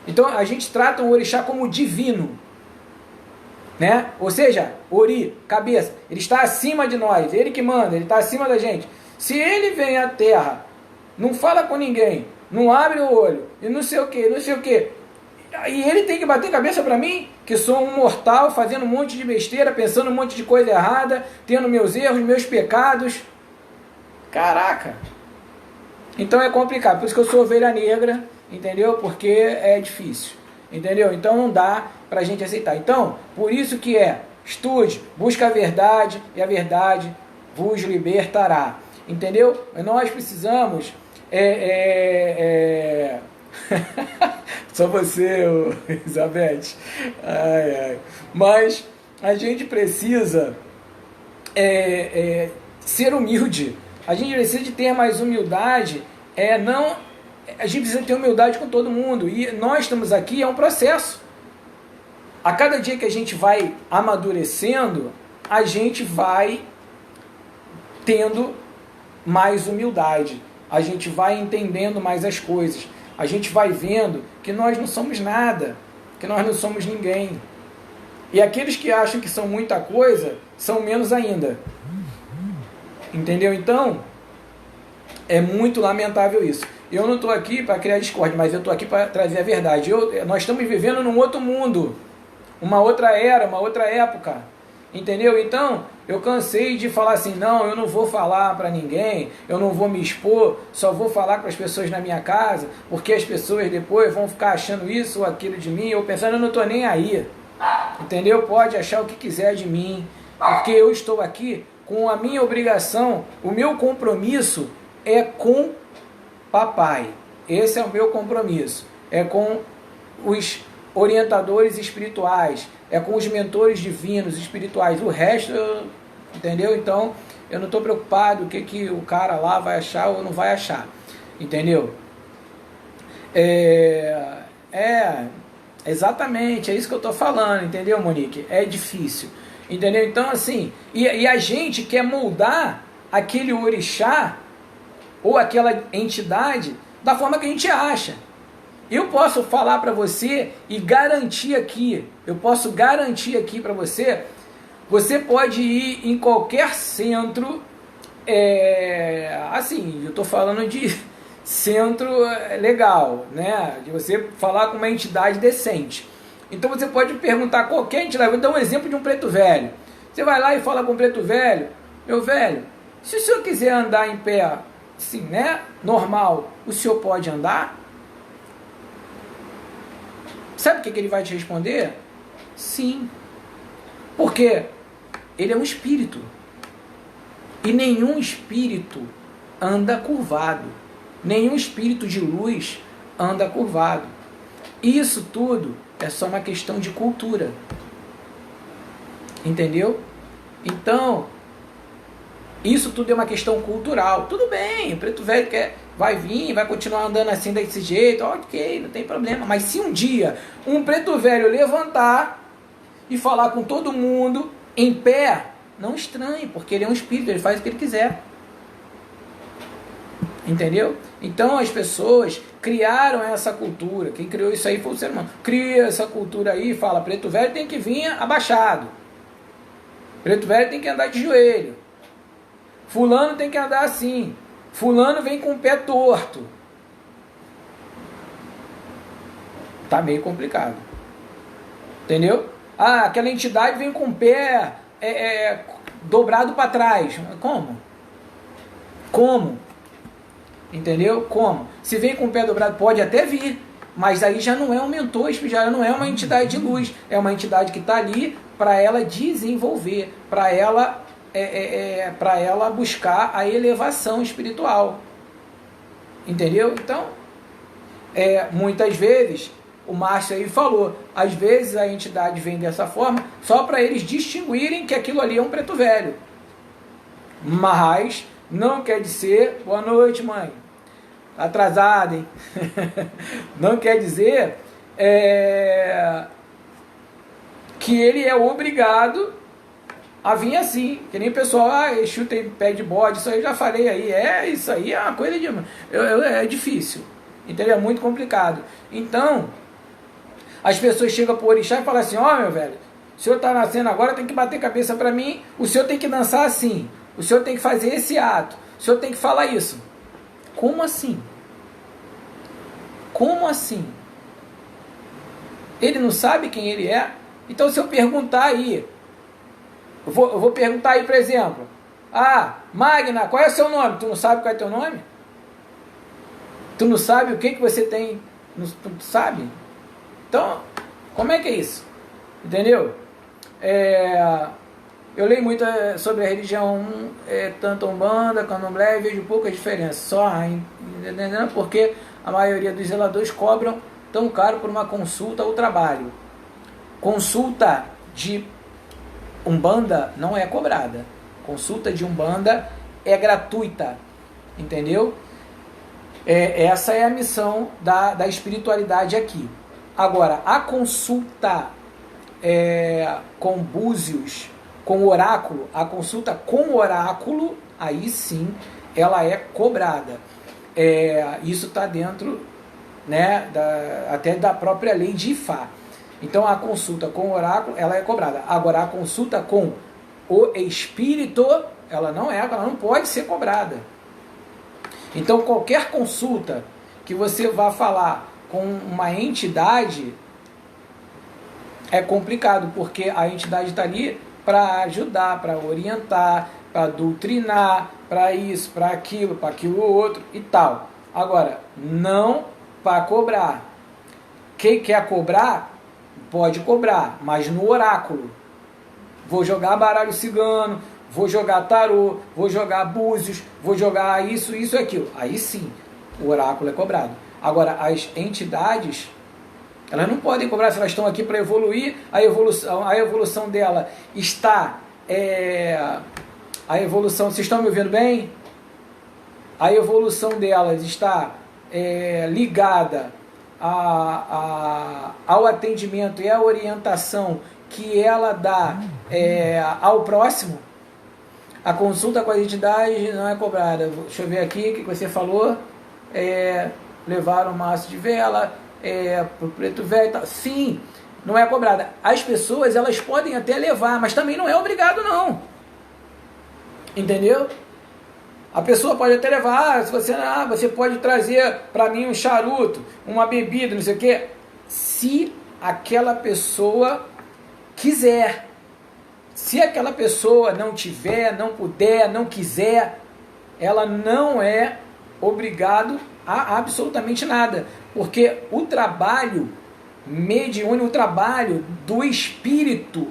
Então a gente trata o orixá como divino, né? Ou seja, ori, cabeça, ele está acima de nós, ele que manda, ele está acima da gente. Se ele vem à Terra, não fala com ninguém, não abre o olho, e não sei o que, e ele tem que bater cabeça para mim, que sou um mortal, fazendo um monte de besteira, pensando um monte de coisa errada, tendo meus erros, meus pecados. Caraca! Então é complicado, por isso que eu sou ovelha negra, entendeu? Porque é difícil, entendeu? Então não dá pra gente aceitar. Então, por isso que estude, busque a verdade, e a verdade vos libertará, entendeu? Nós precisamos só você, Elizabeth. Mas a gente precisa ser humilde. A gente precisa de ter mais humildade. A gente precisa ter humildade com todo mundo. E nós estamos aqui, é um processo. A cada dia que a gente vai amadurecendo, a gente vai tendo mais humildade. A gente vai entendendo mais as coisas. A gente vai vendo que nós não somos nada, que nós não somos ninguém. E aqueles que acham que são muita coisa, são menos ainda. Entendeu? Então, é muito lamentável isso. Eu não estou aqui para criar discórdia, mas eu estou aqui para trazer a verdade. Nós estamos vivendo num outro mundo, uma outra era, uma outra época. Entendeu? Então, eu cansei de falar assim, não, eu não vou falar para ninguém, eu não vou me expor, só vou falar com as pessoas na minha casa, porque as pessoas depois vão ficar achando isso ou aquilo de mim, ou pensando, eu não estou nem aí. Entendeu? Pode achar o que quiser de mim, porque eu estou aqui com a minha obrigação, o meu compromisso é com papai. Esse é o meu compromisso. É com os orientadores espirituais, é com os mentores divinos, espirituais. O resto, entendeu? Então, eu não estou preocupado o que o cara lá vai achar ou não vai achar. Entendeu? Exatamente, é isso que eu estou falando, entendeu, Monique? É difícil. Entendeu? Então, assim, e a gente quer moldar aquele orixá ou aquela entidade da forma que a gente acha. Eu posso falar para você e garantir aqui, para você, você pode ir em qualquer centro, assim, eu estou falando de centro legal, né? De você falar com uma entidade decente. Então você pode perguntar a qualquer entidade. Vou dar um exemplo de um preto velho. Você vai lá e fala com o preto velho, meu velho, se o senhor quiser andar em pé, assim, né, normal, o senhor pode andar? Sabe o que ele vai te responder? Sim. Porque ele é um espírito. E nenhum espírito anda curvado. Nenhum espírito de luz anda curvado. Isso tudo é só uma questão de cultura. Entendeu? Então, isso tudo é uma questão cultural. Tudo bem, o preto velho vai vir, vai continuar andando assim desse jeito, ok, não tem problema. Mas se um dia um preto velho levantar e falar com todo mundo em pé, não estranhe, porque ele é um espírito, ele faz o que ele quiser. Entendeu? Então as pessoas criaram essa cultura. Quem criou isso aí foi o ser humano. Cria essa cultura aí e fala, preto velho tem que vir abaixado. Preto velho tem que andar de joelho. Fulano tem que andar assim. Fulano vem com o pé torto. Tá meio complicado. Entendeu? Ah, aquela entidade vem com o pé dobrado para trás. Como? Como? Entendeu? Como? Se vem com o pé dobrado, pode até vir, mas aí já não é um mentor, já não é uma entidade de luz, é uma entidade que está ali para ela desenvolver, para ela buscar a elevação espiritual. Entendeu? Então, muitas vezes, o Márcio aí falou, às vezes a entidade vem dessa forma só para eles distinguirem que aquilo ali é um preto velho. Mas não quer dizer, boa noite, mãe, atrasada, hein? Não quer dizer que ele é obrigado a vir assim, que nem o pessoal, Exu tem pé de bode, isso aí eu já falei aí, isso aí é uma coisa de... é difícil, entendeu? É muito complicado. Então, as pessoas chegam pro orixá e falam assim, meu velho, o senhor está nascendo agora, tem que bater cabeça para mim, o senhor tem que dançar assim, o senhor tem que fazer esse ato, o senhor tem que falar isso. Como assim? Como assim? Ele não sabe quem ele é? Então se eu perguntar aí, eu vou perguntar aí, por exemplo, Magna, qual é o seu nome? Tu não sabe qual é o teu nome? Tu não sabe o que você tem? Tu sabe? Então, como é que é isso? Entendeu? Eu leio muito sobre a religião, tanto Umbanda, Candomblé, e vejo poucas diferenças. Só, entendendo? Porque a maioria dos zeladores cobram tão caro por uma consulta ou trabalho. Consulta de Umbanda não é cobrada. Consulta de Umbanda é gratuita. Entendeu? Essa é a missão da espiritualidade aqui. Agora, a consulta com búzios, com oráculo, a consulta com oráculo, aí sim, ela é cobrada. Isso está dentro, né, até da própria lei de Ifá. Então a consulta com oráculo, ela é cobrada. Agora a consulta com o espírito, ela não pode ser cobrada. Então qualquer consulta que você vá falar com uma entidade é complicado, porque a entidade está ali para ajudar, para orientar, para doutrinar, para isso, para aquilo outro e tal. Agora, não para cobrar. Quem quer cobrar, pode cobrar, mas no oráculo. Vou jogar baralho cigano, vou jogar tarô, vou jogar búzios, vou jogar isso e aquilo. Aí sim, o oráculo é cobrado. Agora, as entidades, elas não podem cobrar se elas estão aqui para evoluir. A evolução dela está... a evolução, vocês estão me ouvindo bem? A evolução delas está ligada ao atendimento e à orientação que ela dá ao próximo. A consulta com a entidade não é cobrada. Deixa eu ver aqui o que você falou. Levar um maço de vela para o preto velho e tal. Sim, não é cobrada. As pessoas, elas podem até levar, mas também não é obrigado não. Entendeu? A pessoa pode até levar, se você pode trazer para mim um charuto, uma bebida, não sei o quê. Se aquela pessoa quiser. Se aquela pessoa não tiver, não puder, não quiser, ela não é obrigado a absolutamente nada. Porque o trabalho mediúnico, o trabalho do espírito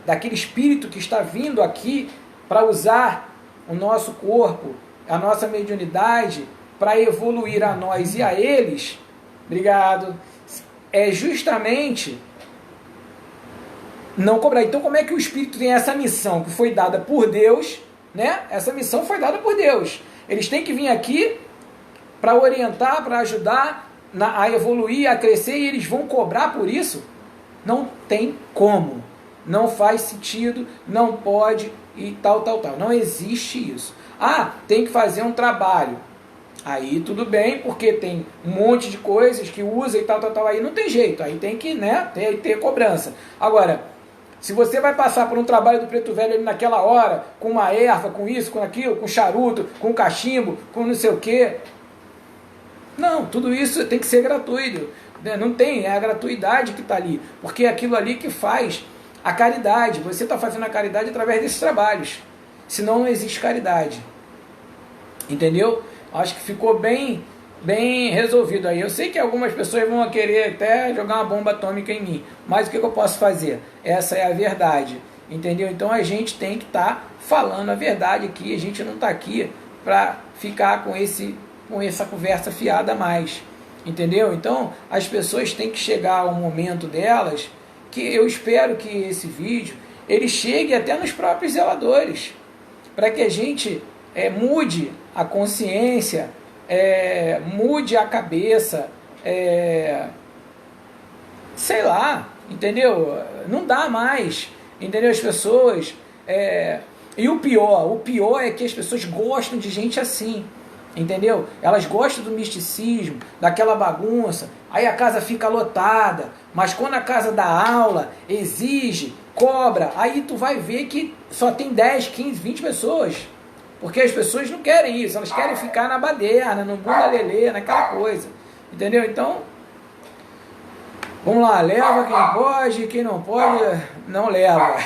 daquele espírito que está vindo aqui para usar o nosso corpo, a nossa mediunidade, para evoluir a nós e a eles, obrigado, é justamente não cobrar. Então, como é que o espírito tem essa missão que foi dada por Deus, né? Essa missão foi dada por Deus. Eles têm que vir aqui para orientar, para ajudar a evoluir, a crescer, e eles vão cobrar por isso? Não tem como. Não faz sentido, não pode e tal. Não existe isso. Ah, tem que fazer um trabalho. Aí tudo bem, porque tem um monte de coisas que usa e tal. Aí não tem jeito, aí tem que, né, ter cobrança. Agora, se você vai passar por um trabalho do Preto Velho ali naquela hora, com uma erva, com isso, com aquilo, com charuto, com cachimbo, com não sei o quê, não, tudo isso tem que ser gratuito. Não tem, é a gratuidade que está ali, porque é aquilo ali que faz a caridade. Você está fazendo a caridade através desses trabalhos, senão não existe caridade. Entendeu? Acho que ficou bem resolvido aí. Eu sei que algumas pessoas vão querer até jogar uma bomba atômica em mim, mas o que eu posso fazer? Essa é a verdade, entendeu? Então a gente tem que estar falando a verdade aqui. A gente não está aqui para ficar com essa conversa fiada mais, entendeu? Então as pessoas têm que chegar ao momento delas, que eu espero que esse vídeo ele chegue até nos próprios zeladores, para que a gente mude a consciência, mude a cabeça, sei lá, entendeu? Não dá mais, entendeu? As pessoas, e o pior é que as pessoas gostam de gente assim, entendeu? Elas gostam do misticismo, daquela bagunça, aí a casa fica lotada, mas quando a casa dá aula, exige, cobra, aí tu vai ver que só tem 10, 15, 20 pessoas. Porque as pessoas não querem isso, elas querem ficar na baderna, no bunda lelê, naquela coisa. Entendeu? Então, vamos lá, leva quem pode, quem não pode, não leva.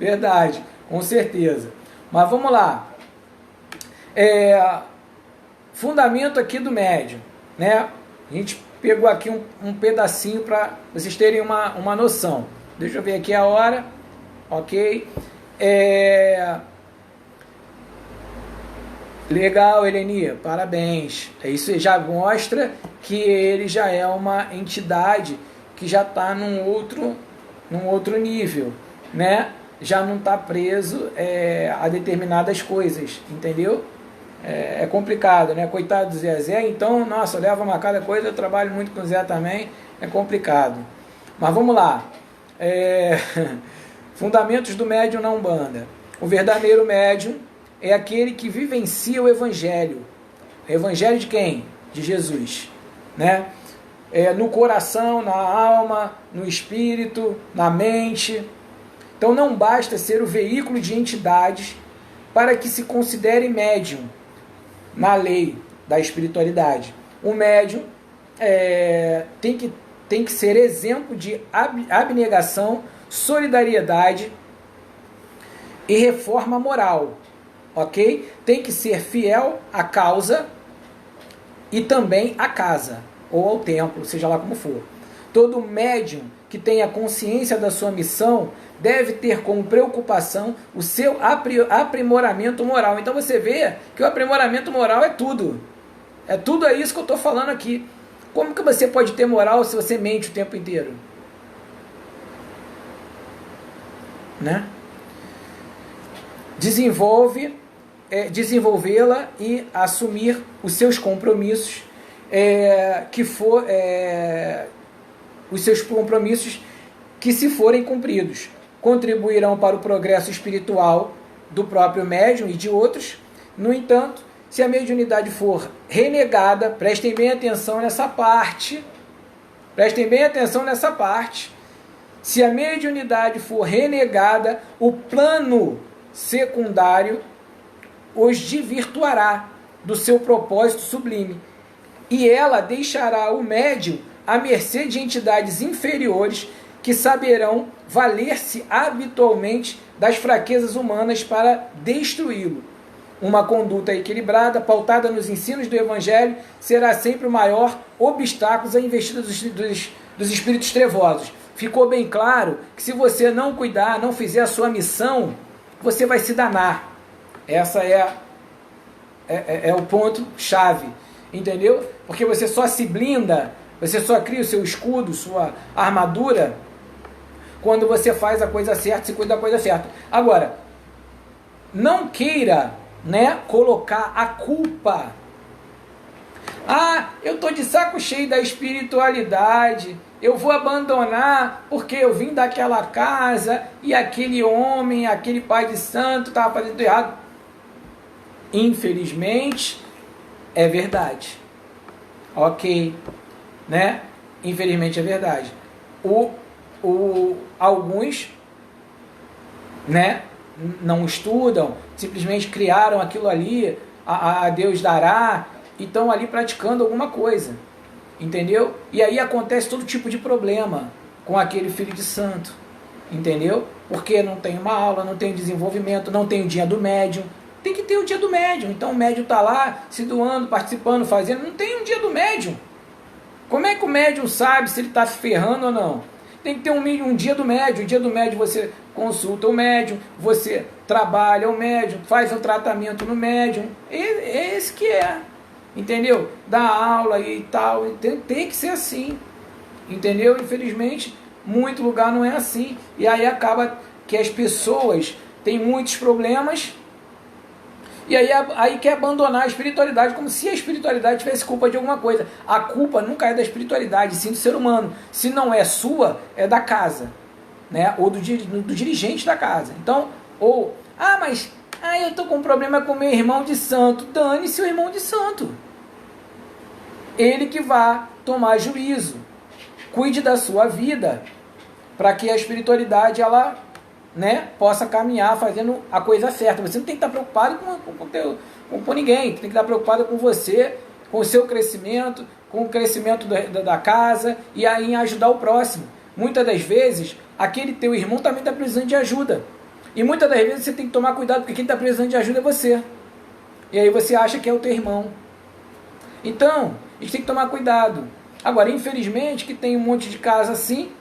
Verdade, com certeza. Mas vamos lá. Fundamento aqui do médium, né? A gente pegou aqui um pedacinho para vocês terem uma noção. Deixa eu ver aqui a hora. Ok. Legal, Eleni, parabéns. Isso já mostra que ele já é uma entidade que já está num outro nível, né? Já não está preso a determinadas coisas, entendeu? É complicado, né? Coitado do Zé, então, nossa, leva uma cada coisa, eu trabalho muito com o Zé também, é complicado. Mas vamos lá. Fundamentos do médium na Umbanda. O verdadeiro médium é aquele que vivencia o Evangelho. O Evangelho de quem? De Jesus, né? No coração, na alma, no espírito, na mente. Então não basta ser o veículo de entidades para que se considere médium na lei da espiritualidade. O médium tem que ser exemplo de abnegação, solidariedade e reforma moral. Ok? Tem que ser fiel à causa e também à casa, ou ao templo, seja lá como for. Todo médium que tenha consciência da sua missão deve ter como preocupação o seu aprimoramento moral. Então você vê que o aprimoramento moral é tudo. É tudo isso que eu estou falando aqui. Como que você pode ter moral se você mente o tempo inteiro? Né? Desenvolvê-la e assumir os seus compromissos, os seus compromissos que, se forem cumpridos, contribuirão para o progresso espiritual do próprio médium e de outros. No entanto, se a mediunidade for renegada, prestem bem atenção nessa parte, se a mediunidade for renegada, o plano secundário os desvirtuará do seu propósito sublime, e ela deixará o médium à mercê de entidades inferiores que saberão valer-se habitualmente das fraquezas humanas para destruí-lo. Uma conduta equilibrada, pautada nos ensinos do Evangelho, será sempre o maior obstáculo à investida dos espíritos trevosos. ficou bem claro que se você não cuidar, não fizer a sua missão, você vai se danar. Essa é o ponto chave, entendeu? Porque você só se blinda, você só cria o seu escudo, sua armadura, quando você faz a coisa certa, se cuida da coisa certa. Agora, não queira, né, colocar a culpa. Ah, eu tô de saco cheio da espiritualidade, eu vou abandonar porque eu vim daquela casa e aquele homem, aquele pai de santo estava fazendo errado. Infelizmente, é verdade. Ok, né? Infelizmente é verdade. Alguns, né, não estudam, simplesmente criaram aquilo ali, a Deus dará, e estão ali praticando alguma coisa, entendeu? E aí acontece todo tipo de problema com aquele filho de santo, entendeu? Porque não tem uma aula, não tem desenvolvimento, não tem o dia do médium. Tem que ter o dia do médium. Então o médium está lá se doando, participando, fazendo, não tem um dia do médium. Como é que o médium sabe se ele está se ferrando ou não? Tem que ter um dia do médium. O dia do médium você consulta o médium, você trabalha o médium, faz o tratamento no médium. É esse que é. Entendeu? Dá aula e tal. Tem que ser assim. Entendeu? Infelizmente, muito lugar não é assim. E aí acaba que as pessoas têm muitos problemas. E aí quer abandonar a espiritualidade, como se a espiritualidade tivesse culpa de alguma coisa. A culpa nunca é da espiritualidade, sim do ser humano. Se não é sua, é da casa, né? Ou do dirigente da casa. Então, mas eu estou com um problema com meu irmão de santo. Dane-se o irmão de santo. Ele que vai tomar juízo. Cuide da sua vida, para que a espiritualidade, ela, né, possa caminhar fazendo a coisa certa. Você não tem que estar preocupado com ninguém. Tem que estar preocupado com você, com o seu crescimento, com o crescimento da casa e aí em ajudar o próximo. Muitas das vezes, aquele teu irmão também está precisando de ajuda. E muitas das vezes você tem que tomar cuidado, porque quem está precisando de ajuda é você. E aí você acha que é o teu irmão. Então, a gente tem que tomar cuidado. Agora, infelizmente, que tem um monte de casa assim,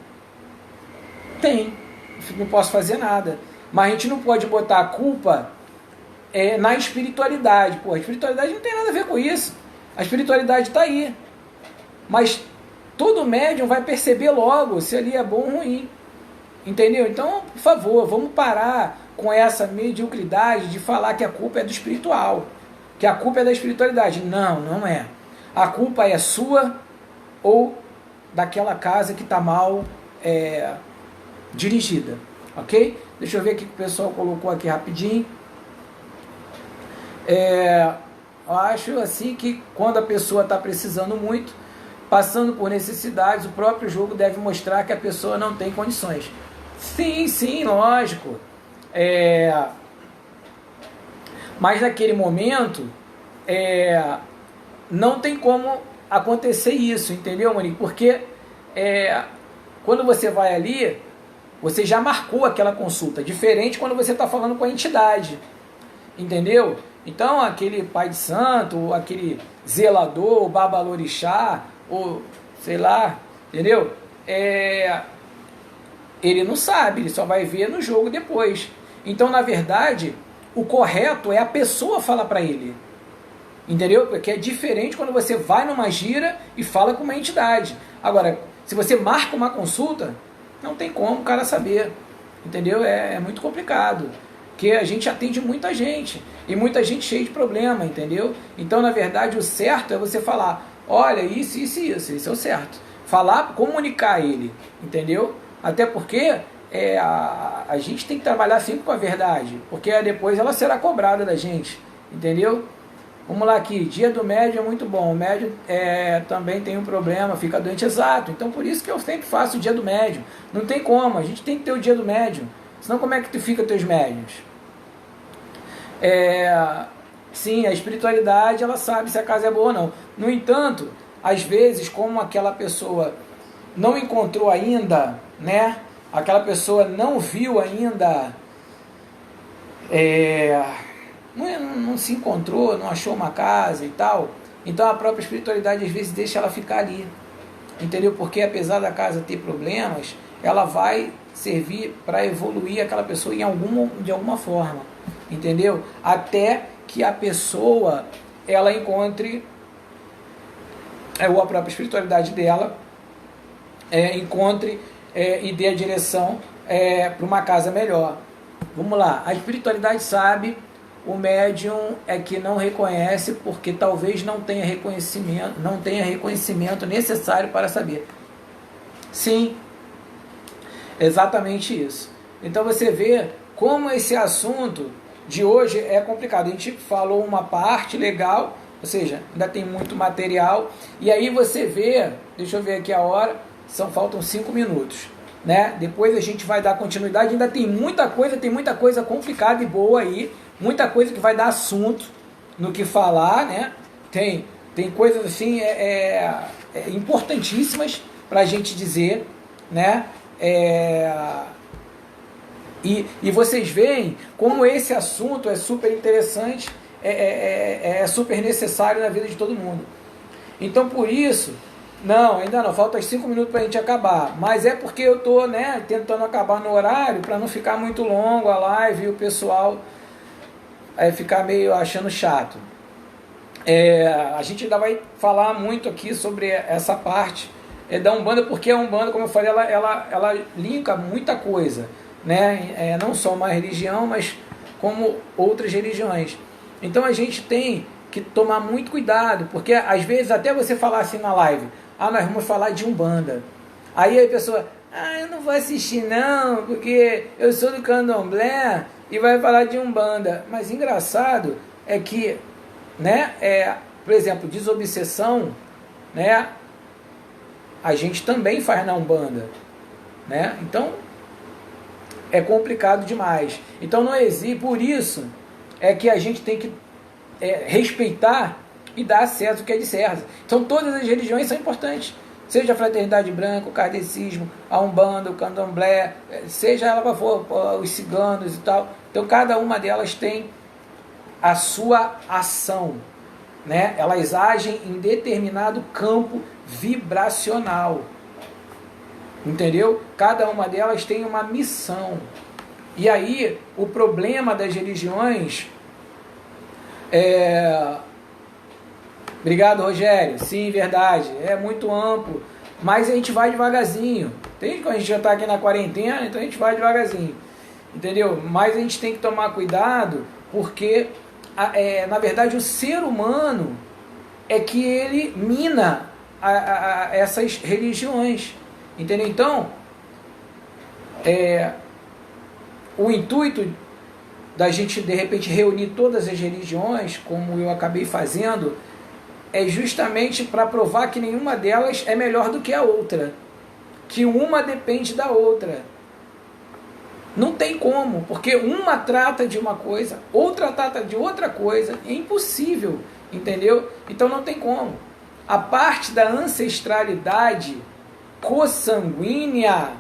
não posso fazer nada. Mas a gente não pode botar a culpa na espiritualidade. Pô, a espiritualidade não tem nada a ver com isso. A espiritualidade está aí. Mas todo médium vai perceber logo se ali é bom ou ruim. Entendeu? Então, por favor, vamos parar com essa mediocridade de falar que a culpa é do espiritual. Que a culpa é da espiritualidade. Não, não é. A culpa é sua ou daquela casa que está mal dirigida, ok? Deixa eu ver o que o pessoal colocou aqui rapidinho. Eu acho assim que quando a pessoa está precisando muito, passando por necessidades, o próprio jogo deve mostrar que a pessoa não tem condições. Sim, lógico. Mas naquele momento, não tem como acontecer isso, entendeu, Monique? Porque quando você vai ali, você já marcou aquela consulta, diferente quando você está falando com a entidade, entendeu? Então, aquele pai de santo, ou aquele zelador, o babalorixá, ou sei lá, entendeu? Ele não sabe, ele só vai ver no jogo depois. Então, na verdade, o correto é a pessoa falar para ele, entendeu? Porque é diferente quando você vai numa gira e fala com uma entidade. Agora, se você marca uma consulta, não tem como o cara saber, entendeu? É muito complicado, porque a gente atende muita gente, e muita gente cheia de problema, entendeu? Então, na verdade, o certo é você falar, olha, isso é o certo. Falar, comunicar ele, entendeu? Até porque a gente tem que trabalhar sempre com a verdade, porque depois ela será cobrada da gente, entendeu? Vamos lá aqui, dia do médium é muito bom, o médium também tem um problema, fica doente, exato, então por isso que eu sempre faço o dia do médium, não tem como, a gente tem que ter o dia do médium, senão como é que tu fica teus médiums? Sim, a espiritualidade, ela sabe se a casa é boa ou não, no entanto, às vezes, como aquela pessoa não encontrou ainda, né, aquela pessoa não viu ainda, não se encontrou, não achou uma casa e tal, então a própria espiritualidade às vezes deixa ela ficar ali, entendeu? Porque apesar da casa ter problemas, ela vai servir para evoluir aquela pessoa de alguma forma, entendeu? Até que a pessoa ela encontre ou a própria espiritualidade dela encontre e dê a direção para uma casa melhor. Vamos lá, a espiritualidade sabe, o médium é que não reconhece porque talvez não tenha reconhecimento necessário para saber. Sim, exatamente isso. Então você vê como esse assunto de hoje é complicado. A gente falou uma parte legal, ou seja, ainda tem muito material, e aí você vê, deixa eu ver aqui a hora, faltam 5 minutos, né? Depois a gente vai dar continuidade, ainda tem muita coisa complicada e boa aí, muita coisa que vai dar assunto no que falar, né? Tem coisas assim importantíssimas para a gente dizer, né? E vocês veem como esse assunto é super interessante, é super necessário na vida de todo mundo. Então, por isso, ainda não, faltam 5 minutos para a gente acabar, mas é porque eu estou tentando acabar no horário para não ficar muito longo a live e o pessoal ficar meio achando chato. A gente ainda vai falar muito aqui sobre essa parte da Umbanda, porque a Umbanda, como eu falei, ela linka muita coisa, né? Não só uma religião, mas como outras religiões. Então a gente tem que tomar muito cuidado, porque às vezes até você falar assim na live, nós vamos falar de Umbanda, aí a pessoa, eu não vou assistir não, porque eu sou do Candomblé e vai falar de Umbanda. Mas engraçado é que, por exemplo, desobsessão, né, a gente também faz na Umbanda, né? Então é complicado demais. Então não existe, por isso é que a gente tem que respeitar e dar a César o que é de César. Então todas as religiões são importantes, seja a Fraternidade Branca, o Kardecismo, a Umbanda, o Candomblé, seja ela para for os ciganos e tal. Então cada uma delas tem a sua ação, né? Elas agem em determinado campo vibracional, entendeu? Cada uma delas tem uma missão. E aí o problema das religiões Obrigado, Rogério. Sim, verdade, é muito amplo, mas a gente vai devagarzinho. Entende? Quando a gente já está aqui na quarentena, então a gente vai devagarzinho, entendeu? Mas a gente tem que tomar cuidado, porque na verdade o ser humano é que ele mina essas religiões, entendeu? Então o intuito da gente de repente reunir todas as religiões, como eu acabei fazendo, é justamente para provar que nenhuma delas é melhor do que a outra, que uma depende da outra. Não tem como, porque uma trata de uma coisa, outra trata de outra coisa, é impossível, entendeu? Então não tem como. A parte da ancestralidade consanguínea,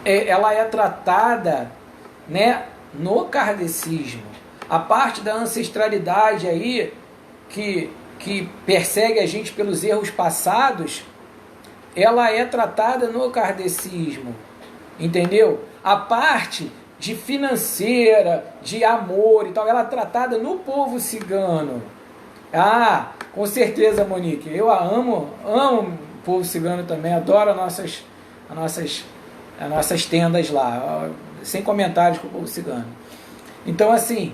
ela é tratada, né, no kardecismo. A parte da ancestralidade aí que persegue a gente pelos erros passados, ela é tratada no kardecismo, entendeu? A parte de financeira, de amor e tal, ela é tratada no povo cigano. Com certeza, Monique, eu amo o povo cigano também, adoro as nossas tendas lá, sem comentários com o povo cigano. Então, assim,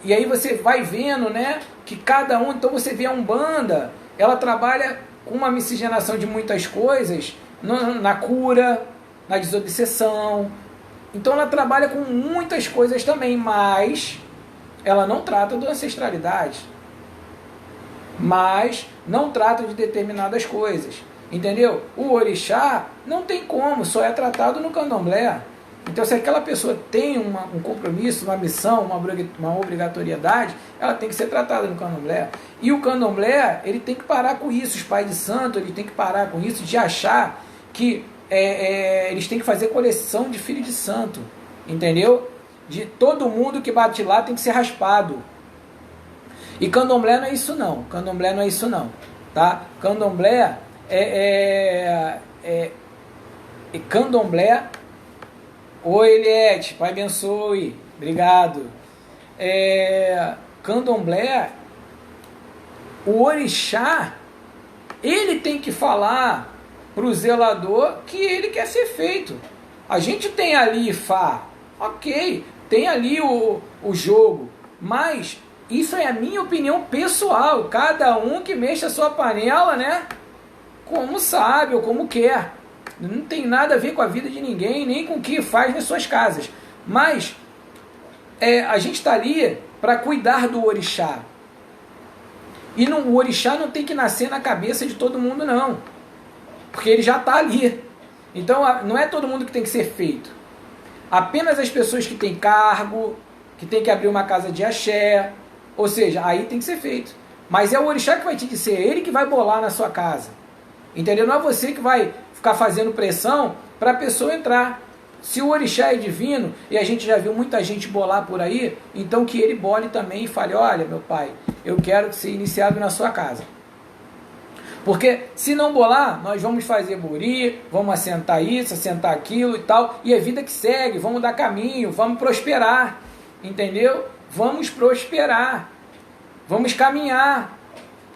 e aí você vai vendo, né, que cada um, então você vê a Umbanda, ela trabalha com uma miscigenação de muitas coisas, na cura, na desobsessão, então ela trabalha com muitas coisas também, mas ela não trata da ancestralidade, mas não trata de determinadas coisas, entendeu? O orixá não tem como, só é tratado no candomblé. Então, se aquela pessoa tem um compromisso, uma missão, uma obrigatoriedade, ela tem que ser tratada no candomblé. E o candomblé, ele tem que parar com isso, os pais de santo, ele tem que parar com isso, de achar que eles têm que fazer coleção de filho de santo, entendeu? De todo mundo que bate lá tem que ser raspado. E candomblé não é isso não, candomblé não é isso não, tá? Candomblé candomblé. Oi, Eliette, Pai abençoe, obrigado. Candomblé, o orixá, ele tem que falar para o zelador que ele quer ser feito. A gente tem ali Ifá, ok, tem ali o jogo, mas isso é a minha opinião pessoal, cada um que mexa a sua panela, né, como sabe ou como quer, não tem nada a ver com a vida de ninguém, nem com o que faz nas suas casas, mas a gente está ali para cuidar do orixá, e o orixá não tem que nascer na cabeça de todo mundo não, porque ele já está ali. Então não é todo mundo que tem que ser feito, apenas as pessoas que têm cargo, que tem que abrir uma casa de axé, ou seja, aí tem que ser feito. Mas é o orixá que vai te dizer, é ele que vai bolar na sua casa, entendeu? Não é você que vai ficar fazendo pressão para a pessoa entrar. Se o orixá é divino, e a gente já viu muita gente bolar por aí, então que ele bole também e fale, olha meu pai, eu quero ser iniciado na sua casa. Porque se não bolar, nós vamos fazer buri, vamos assentar isso, assentar aquilo e tal, e é vida que segue, vamos dar caminho, vamos prosperar, entendeu? Vamos prosperar, vamos caminhar,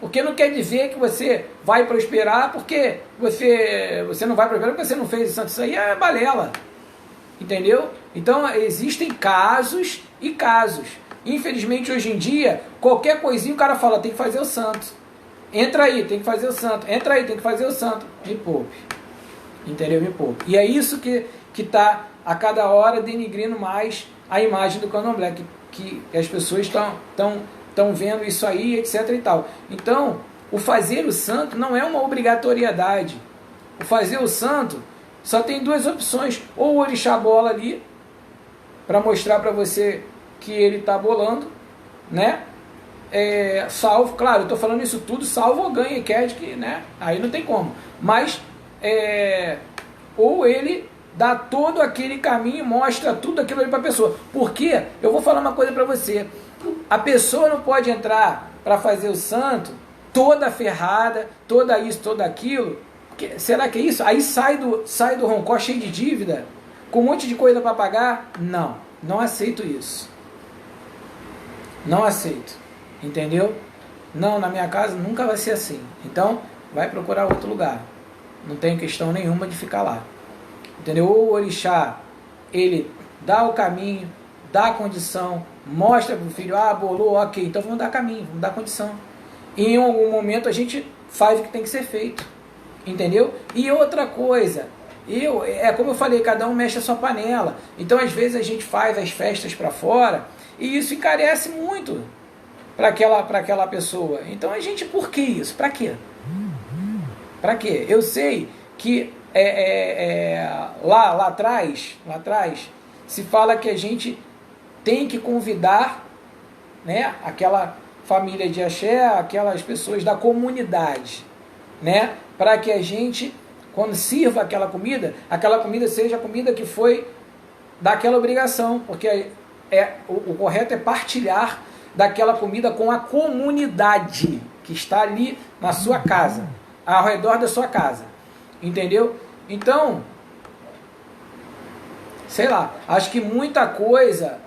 porque não quer dizer que você vai prosperar porque você não vai prosperar porque você não fez isso aí é balela, entendeu? Então existem casos e casos. Infelizmente hoje em dia, qualquer coisinha o cara fala, tem que fazer o santo. Entra aí, tem que fazer o santo. Entra aí, tem que fazer o santo. Me poupe. Entendeu? Me poupe. E é isso que está a cada hora denigrindo mais a imagem do candomblé. Que as pessoas estão vendo isso aí, etc e tal. Então, o fazer o santo não é uma obrigatoriedade. O fazer o santo só tem duas opções. Ou o orixá bola ali, para mostrar para você que ele está bolando, né? Salvo, claro, eu estou falando isso tudo, salvo ou ganha e quer, que, né? Aí não tem como. Mas, ou ele dá todo aquele caminho, mostra tudo aquilo ali para a pessoa. Porque, eu vou falar uma coisa para você, a pessoa não pode entrar para fazer o santo toda ferrada, toda isso, toda aquilo. Porque, será que é isso? Aí sai do roncó cheio de dívida, com um monte de coisa para pagar? Não, não aceito isso. Não aceito. Entendeu? Não, na minha casa nunca vai ser assim. Então, vai procurar outro lugar. Não tem questão nenhuma de ficar lá. Entendeu? O orixá, ele dá o caminho, dá a condição, mostra para o filho, bolou, ok, então vamos dar caminho, vamos dar condição. E em algum momento a gente faz o que tem que ser feito. Entendeu? E outra coisa, como eu falei, cada um mexe a sua panela. Então, às vezes, a gente faz as festas para fora e isso encarece muito para aquela pessoa. Então a gente, por que isso? Para quê? Para quê? Eu sei que lá atrás se fala que a gente tem que convidar, né, aquela família de axé, aquelas pessoas da comunidade, né, para que a gente, quando sirva aquela comida seja a comida que foi daquela obrigação, porque o correto é partilhar daquela comida com a comunidade que está ali na sua casa, ao redor da sua casa, entendeu? Então, sei lá, acho que muita coisa,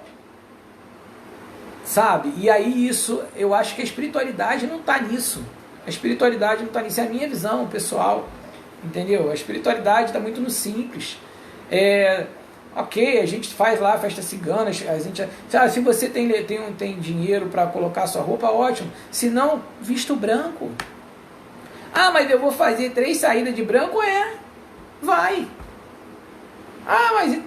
sabe? E aí isso, eu acho que a espiritualidade não está nisso. A espiritualidade não está nisso, é a minha visão pessoal, entendeu? A espiritualidade está muito no simples. Ok, a gente faz lá a festa cigana, a gente, se você tem dinheiro para colocar sua roupa, ótimo. Se não, vista o branco. Mas eu vou fazer 3 saídas de branco? Vai. Mas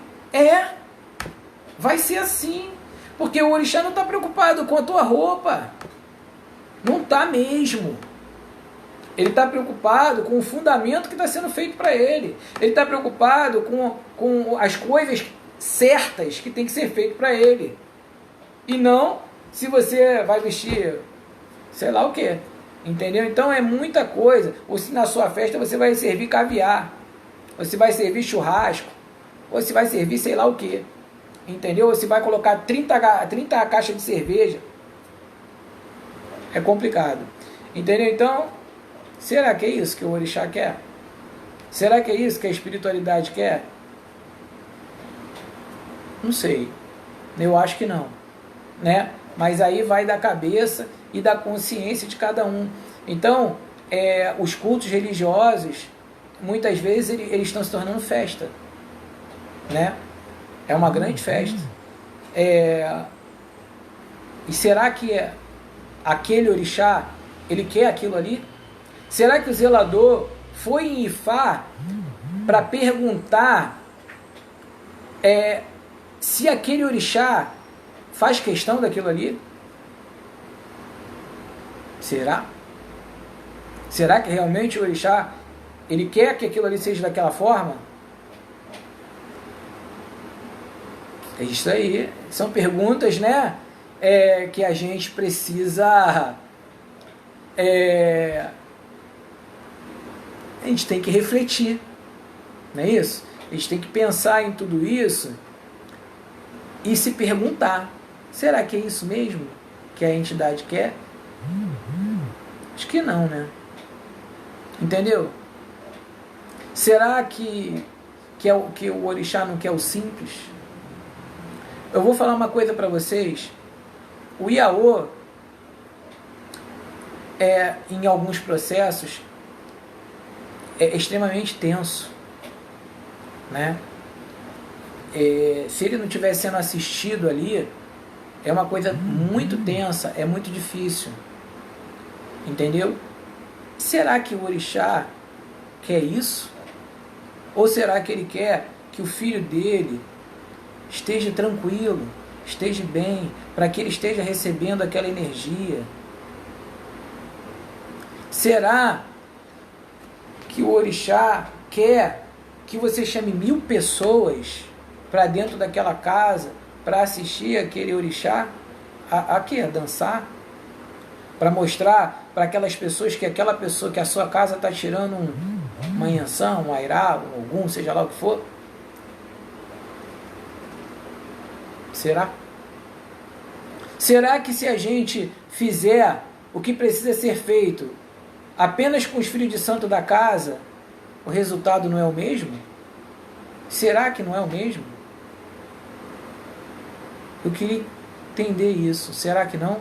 vai ser assim. Porque o orixá não está preocupado com a tua roupa. Não está mesmo. Ele está preocupado com o fundamento que está sendo feito para ele. Ele está preocupado com as coisas certas que tem que ser feito para ele. E não se você vai vestir sei lá o que. Entendeu? Então é muita coisa. Ou se na sua festa você vai servir caviar. Ou se vai servir churrasco. Ou se vai servir sei lá o que. Entendeu? Ou se vai colocar 30 caixas de cerveja. É complicado. Entendeu? Então, será que é isso que o orixá quer? Será que é isso que a espiritualidade quer? Não sei. Eu acho que não, né? Mas aí vai da cabeça e da consciência de cada um. Então, os cultos religiosos, muitas vezes eles estão se tornando festa, né? É uma grande festa. E será que aquele orixá, ele quer aquilo ali? Será que o zelador foi em Ifá para perguntar se aquele orixá faz questão daquilo ali? Será? Será que realmente o orixá, ele quer que aquilo ali seja daquela forma? É isso aí. São perguntas, né? Que a gente precisa... a gente tem que refletir. Não é isso? A gente tem que pensar em tudo isso e se perguntar: será que é isso mesmo que a entidade quer? Acho que não, né? Entendeu? Será que o orixá não quer o simples? Eu vou falar uma coisa para vocês. O Iaô, em alguns processos, é extremamente tenso, né? Se ele não estiver sendo assistido ali, é uma coisa muito tensa, é muito difícil, entendeu? Será que o orixá quer isso? Ou será que ele quer que o filho dele esteja tranquilo, esteja bem, para que ele esteja recebendo aquela energia? Será que o orixá quer que você chame 1000 pessoas para dentro daquela casa para assistir aquele orixá? A quê? A dançar? Para mostrar para aquelas pessoas que a sua casa está tirando uma Yansan, um Airá, um Ogum, seja lá o que for? Será? Será que se a gente fizer o que precisa ser feito apenas com os filhos de santo da casa, o resultado não é o mesmo? Será que não é o mesmo? Eu queria entender isso. Será que não?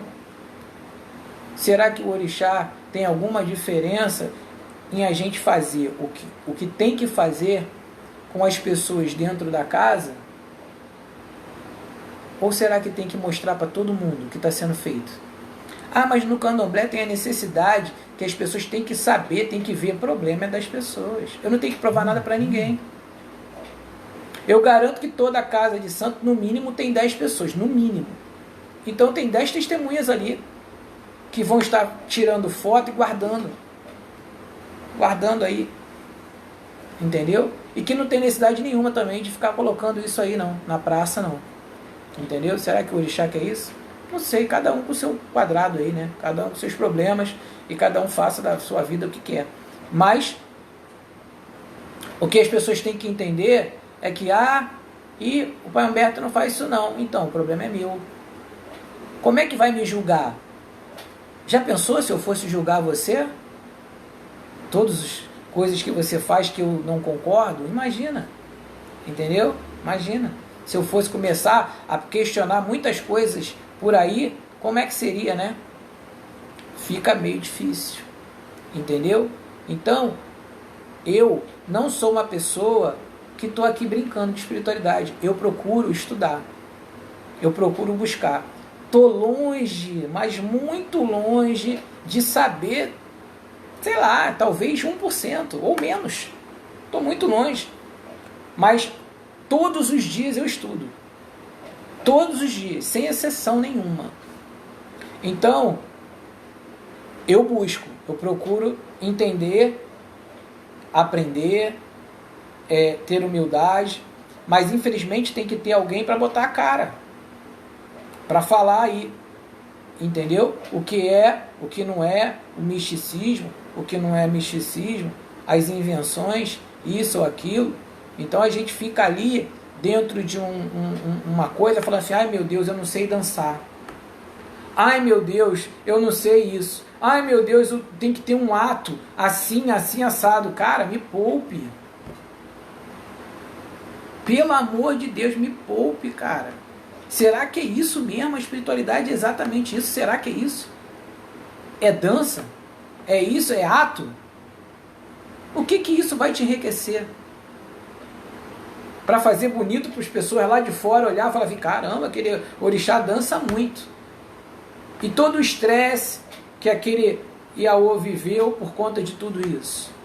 Será que o orixá tem alguma diferença em a gente fazer o que tem que fazer com as pessoas dentro da casa? Ou será que tem que mostrar para todo mundo o que está sendo feito? Ah, mas no candomblé tem a necessidade que as pessoas têm que saber, têm que ver. O problema é das pessoas. Eu não tenho que provar nada para ninguém. Eu garanto que toda casa de santo, no mínimo, tem 10 pessoas. No mínimo. Então tem 10 testemunhas ali que vão estar tirando foto e guardando. Guardando aí. Entendeu? E que não tem necessidade nenhuma também de ficar colocando isso aí, não. Na praça, não. Entendeu? Será que o orixá quer isso? Não sei, cada um com o seu quadrado aí, né? Cada um com seus problemas e cada um faça da sua vida o que quer. Mas o que as pessoas têm que entender é que e o Pai Humberto não faz isso não. Então, o problema é meu. Como é que vai me julgar? Já pensou se eu fosse julgar você? Todas as coisas que você faz que eu não concordo? Imagina. Entendeu? Imagina. Se eu fosse começar a questionar muitas coisas por aí, como é que seria, né? Fica meio difícil. Entendeu? Então, eu não sou uma pessoa que estou aqui brincando de espiritualidade. Eu procuro estudar. Eu procuro buscar. Estou longe, mas muito longe de saber, sei lá, talvez 1% ou menos. Estou muito longe. Mas todos os dias eu estudo. Todos os dias, sem exceção nenhuma. Então, eu busco, eu procuro entender, aprender, ter humildade, mas infelizmente tem que ter alguém para botar a cara, para falar aí, entendeu? O que é, o que não é, o misticismo, o que não é misticismo, as invenções, isso ou aquilo. Então a gente fica ali dentro de uma coisa falando assim: ai meu Deus, eu não sei dançar, ai meu Deus, eu não sei isso, ai meu Deus, eu tenho que ter um ato assim, assim, assado. Cara, me poupe, Pelo amor de Deus, me poupe, cara. Será que é isso mesmo? A espiritualidade é exatamente isso? Será que é isso? É dança? É isso? É ato? O que isso vai te enriquecer? Para fazer bonito para as pessoas lá de fora olhar e falar assim, caramba, aquele orixá dança muito. E todo o estresse que aquele Iaô viveu por conta de tudo isso.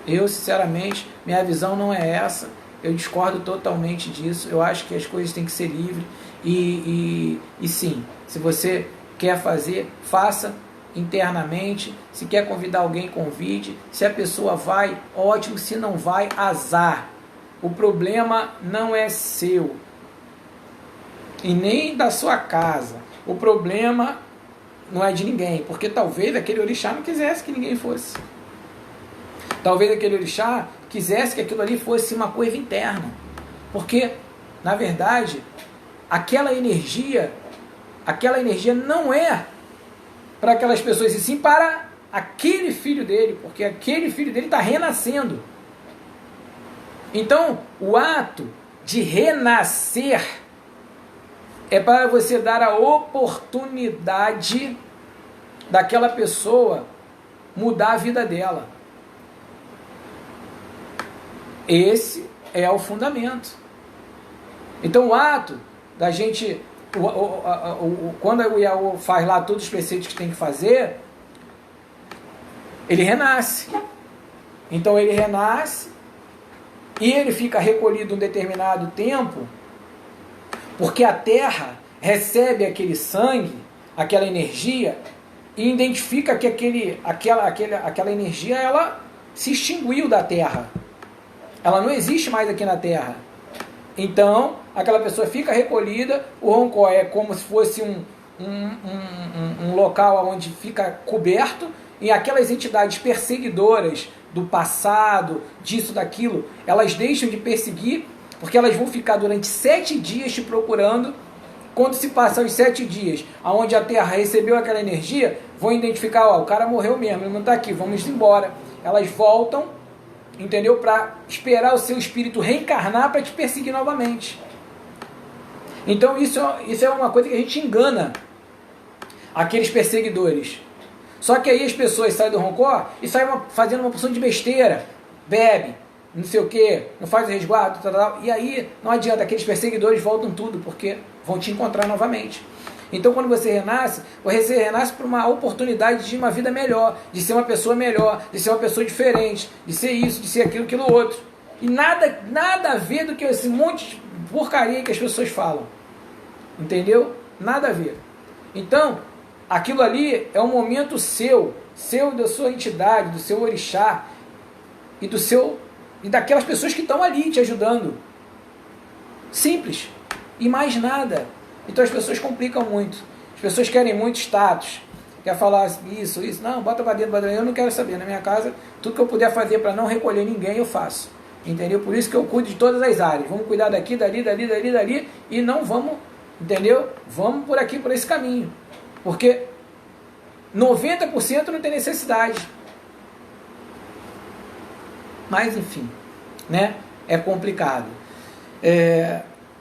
Eu, sinceramente, minha visão não é essa. Eu discordo totalmente disso. Eu acho que as coisas têm que ser livres. E sim, se você quer fazer, faça internamente. Se quer convidar alguém, convide. Se a pessoa vai, ótimo. Se não vai, azar. O problema não é seu e nem da sua casa. O problema não é de ninguém, porque talvez aquele orixá não quisesse que ninguém fosse. Talvez aquele orixá quisesse que aquilo ali fosse uma coisa interna, porque na verdade aquela energia não é para aquelas pessoas, e sim para aquele filho dele, porque aquele filho dele está renascendo. Então, o ato de renascer é para você dar a oportunidade daquela pessoa mudar a vida dela. Esse é o fundamento. Então, o ato da gente, quando o Iaô faz lá todos os preceitos que tem que fazer, ele renasce. Então, ele renasce e ele fica recolhido um determinado tempo, porque a terra recebe aquele sangue, aquela energia, e identifica que aquela energia ela se extinguiu da terra. Ela não existe mais aqui na terra. Então, aquela pessoa fica recolhida, o roncó é como se fosse um local onde fica coberto, e aquelas entidades perseguidoras do passado, disso, daquilo, elas deixam de perseguir, porque elas vão ficar durante 7 dias te procurando. Quando se passar os 7 dias, aonde a Terra recebeu aquela energia, vão identificar, ó, o cara morreu mesmo, ele não está aqui, vamos embora. Elas voltam, entendeu? Para esperar o seu espírito reencarnar para te perseguir novamente. Então isso é uma coisa que a gente engana aqueles perseguidores. Só que aí as pessoas saem do roncó e saem fazendo uma porção de besteira, bebe, não sei o que, não faz o resguardo, tal, e aí não adianta, aqueles perseguidores voltam tudo, porque vão te encontrar novamente. Então quando você renasce por uma oportunidade de uma vida melhor, de ser uma pessoa melhor, de ser uma pessoa diferente, de ser isso, de ser aquilo outro. E nada a ver do que esse monte de porcaria que as pessoas falam. Entendeu? Nada a ver. Então, aquilo ali é um momento seu da sua entidade, do seu orixá e daquelas pessoas que estão ali te ajudando. Simples. E mais nada. Então as pessoas complicam muito. As pessoas querem muito status. Quer falar isso. Não, bota pra dentro. Eu não quero saber. Na minha casa, tudo que eu puder fazer para não recolher ninguém, eu faço. Entendeu? Por isso que eu cuido de todas as áreas. Vamos cuidar daqui, dali. E não vamos, entendeu? Vamos por aqui, por esse caminho. Porque 90% não tem necessidade. Mas, enfim, né? É complicado.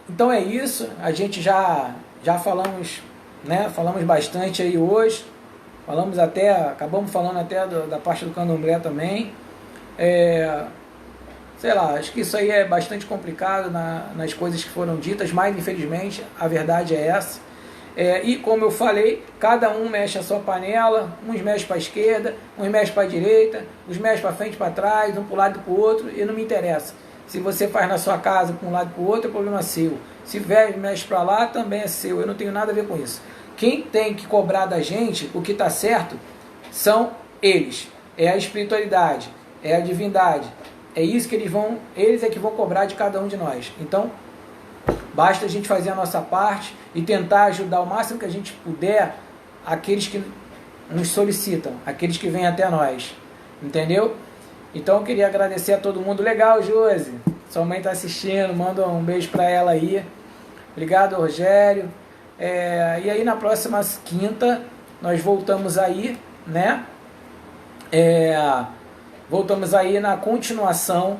Então é isso. A gente já falamos, né? Falamos bastante aí hoje. Acabamos falando até da parte do candomblé também. Sei lá, acho que isso aí é bastante complicado nas coisas que foram ditas, mas infelizmente a verdade é essa. E como eu falei, cada um mexe a sua panela, uns mexem para a esquerda, uns mexem para a direita, uns mexem para frente, para trás, um para um lado e para o outro, e não me interessa. Se você faz na sua casa para um lado e para o outro, é problema seu. Se mexe para lá, também é seu. Eu não tenho nada a ver com isso. Quem tem que cobrar da gente o que está certo são eles. É a espiritualidade, é a divindade. É isso que eles é que vão cobrar de cada um de nós. Então, basta a gente fazer a nossa parte e tentar ajudar o máximo que a gente puder aqueles que nos solicitam, aqueles que vêm até nós. Entendeu? Então eu queria agradecer a todo mundo. Legal, Josi. Sua mãe está assistindo, manda um beijo para ela aí. Obrigado, Rogério. E aí na próxima quinta nós voltamos aí, né? Voltamos aí na continuação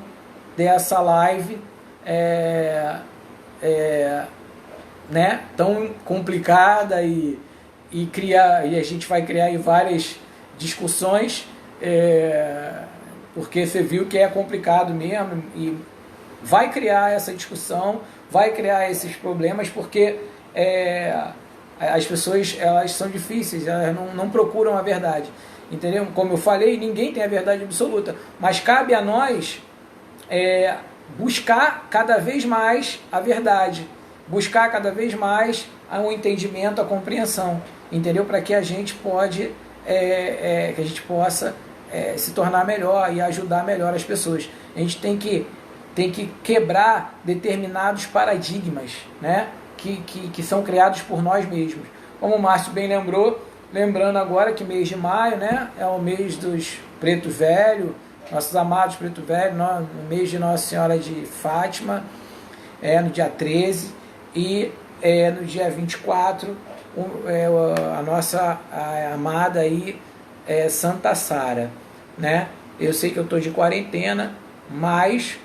dessa live né, tão complicada e a gente vai criar aí várias discussões, porque você viu que é complicado mesmo e vai criar essa discussão, vai criar esses problemas, porque as pessoas, elas são difíceis, elas não procuram a verdade, entendeu? Como eu falei, ninguém tem a verdade absoluta, mas cabe a nós buscar cada vez mais a verdade, buscar cada vez mais o entendimento, a compreensão, entendeu? Para que a gente possa se tornar melhor e ajudar melhor as pessoas. A gente tem que quebrar determinados paradigmas, né? que são criados por nós mesmos. Como o Márcio bem lembrou, lembrando agora que mês de maio, né, é o mês dos Preto Velho, nossos amados Preto Velho, no mês de Nossa Senhora de Fátima, no dia 13, e no dia 24, a nossa amada aí, Santa Sara, né? Eu sei que eu estou de quarentena, mas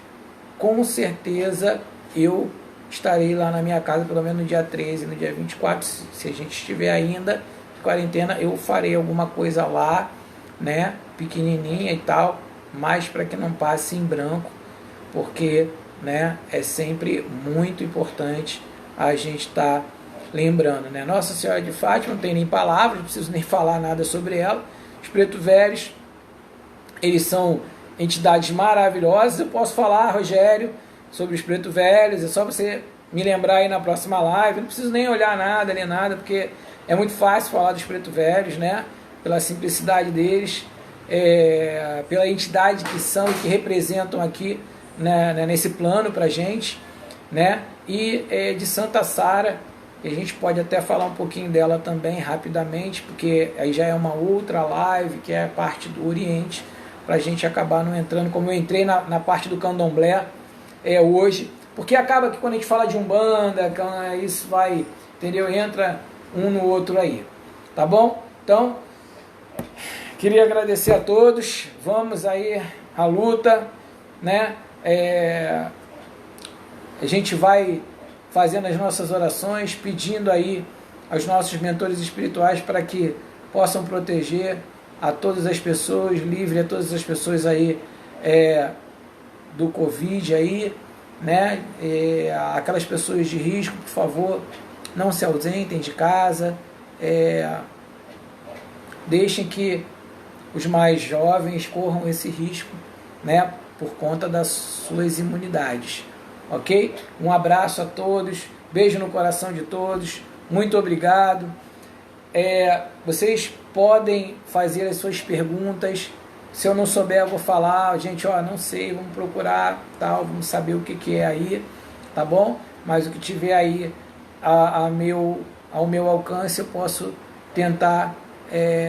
com certeza eu estarei lá na minha casa, pelo menos no dia 13, no dia 24, se a gente estiver ainda de quarentena, eu farei alguma coisa lá, né, pequenininha e tal, mas para que não passe em branco, porque, né, é sempre muito importante a gente estar lembrando, né? Nossa Senhora de Fátima, não tem nem palavras, não preciso nem falar nada sobre ela. Os Preto Velhos, eles são entidades maravilhosas. Eu posso falar, Rogério, sobre os Preto Velhos, é só você me lembrar aí na próxima live. Não preciso nem olhar nada, nem nada, porque é muito fácil falar dos Preto Velhos, né? Pela simplicidade deles, pela entidade que são e que representam aqui, né, nesse plano pra gente, né? E de Santa Sara, a gente pode até falar um pouquinho dela também rapidamente, porque aí já é uma outra live, que é a parte do Oriente, pra gente acabar não entrando, como eu entrei na parte do Candomblé hoje, porque acaba que quando a gente fala de Umbanda, isso vai, entendeu? Entra um no outro aí, tá bom? Então, queria agradecer a todos, vamos aí à luta, né? A gente vai fazendo as nossas orações, pedindo aí aos nossos mentores espirituais para que possam proteger a todas as pessoas, livre a todas as pessoas aí do Covid aí, né? Aquelas pessoas de risco, por favor, não se ausentem de casa, deixem que os mais jovens corram esse risco, né? Por conta das suas imunidades, ok? Um abraço a todos, beijo no coração de todos, muito obrigado. Vocês podem fazer as suas perguntas. Se eu não souber, eu vou falar, gente, não sei, vamos procurar, tal, vamos saber o que é aí, tá bom? Mas o que tiver aí ao meu alcance, eu posso tentar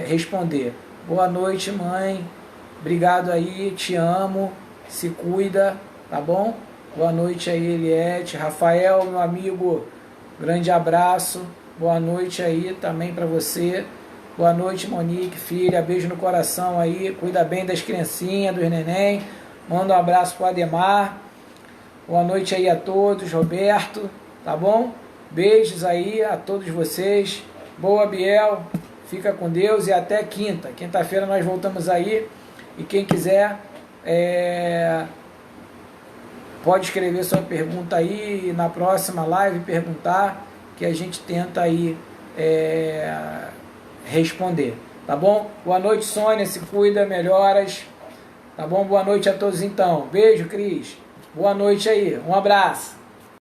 responder. Boa noite, mãe, obrigado aí, te amo, se cuida, tá bom? Boa noite aí, Eliette, Rafael, meu amigo, grande abraço, boa noite aí também para você. Boa noite, Monique, filha, beijo no coração aí, cuida bem das criancinhas, dos neném, manda um abraço pro Ademar, boa noite aí a todos, Roberto, tá bom? Beijos aí a todos vocês, boa, Biel, fica com Deus e até quinta-feira nós voltamos aí, e quem quiser, pode escrever sua pergunta aí, e na próxima live perguntar, que a gente tenta aí, responder, tá bom? Boa noite, Sônia, se cuida, melhoras, tá bom? Boa noite a todos então, beijo, Cris, boa noite aí, um abraço.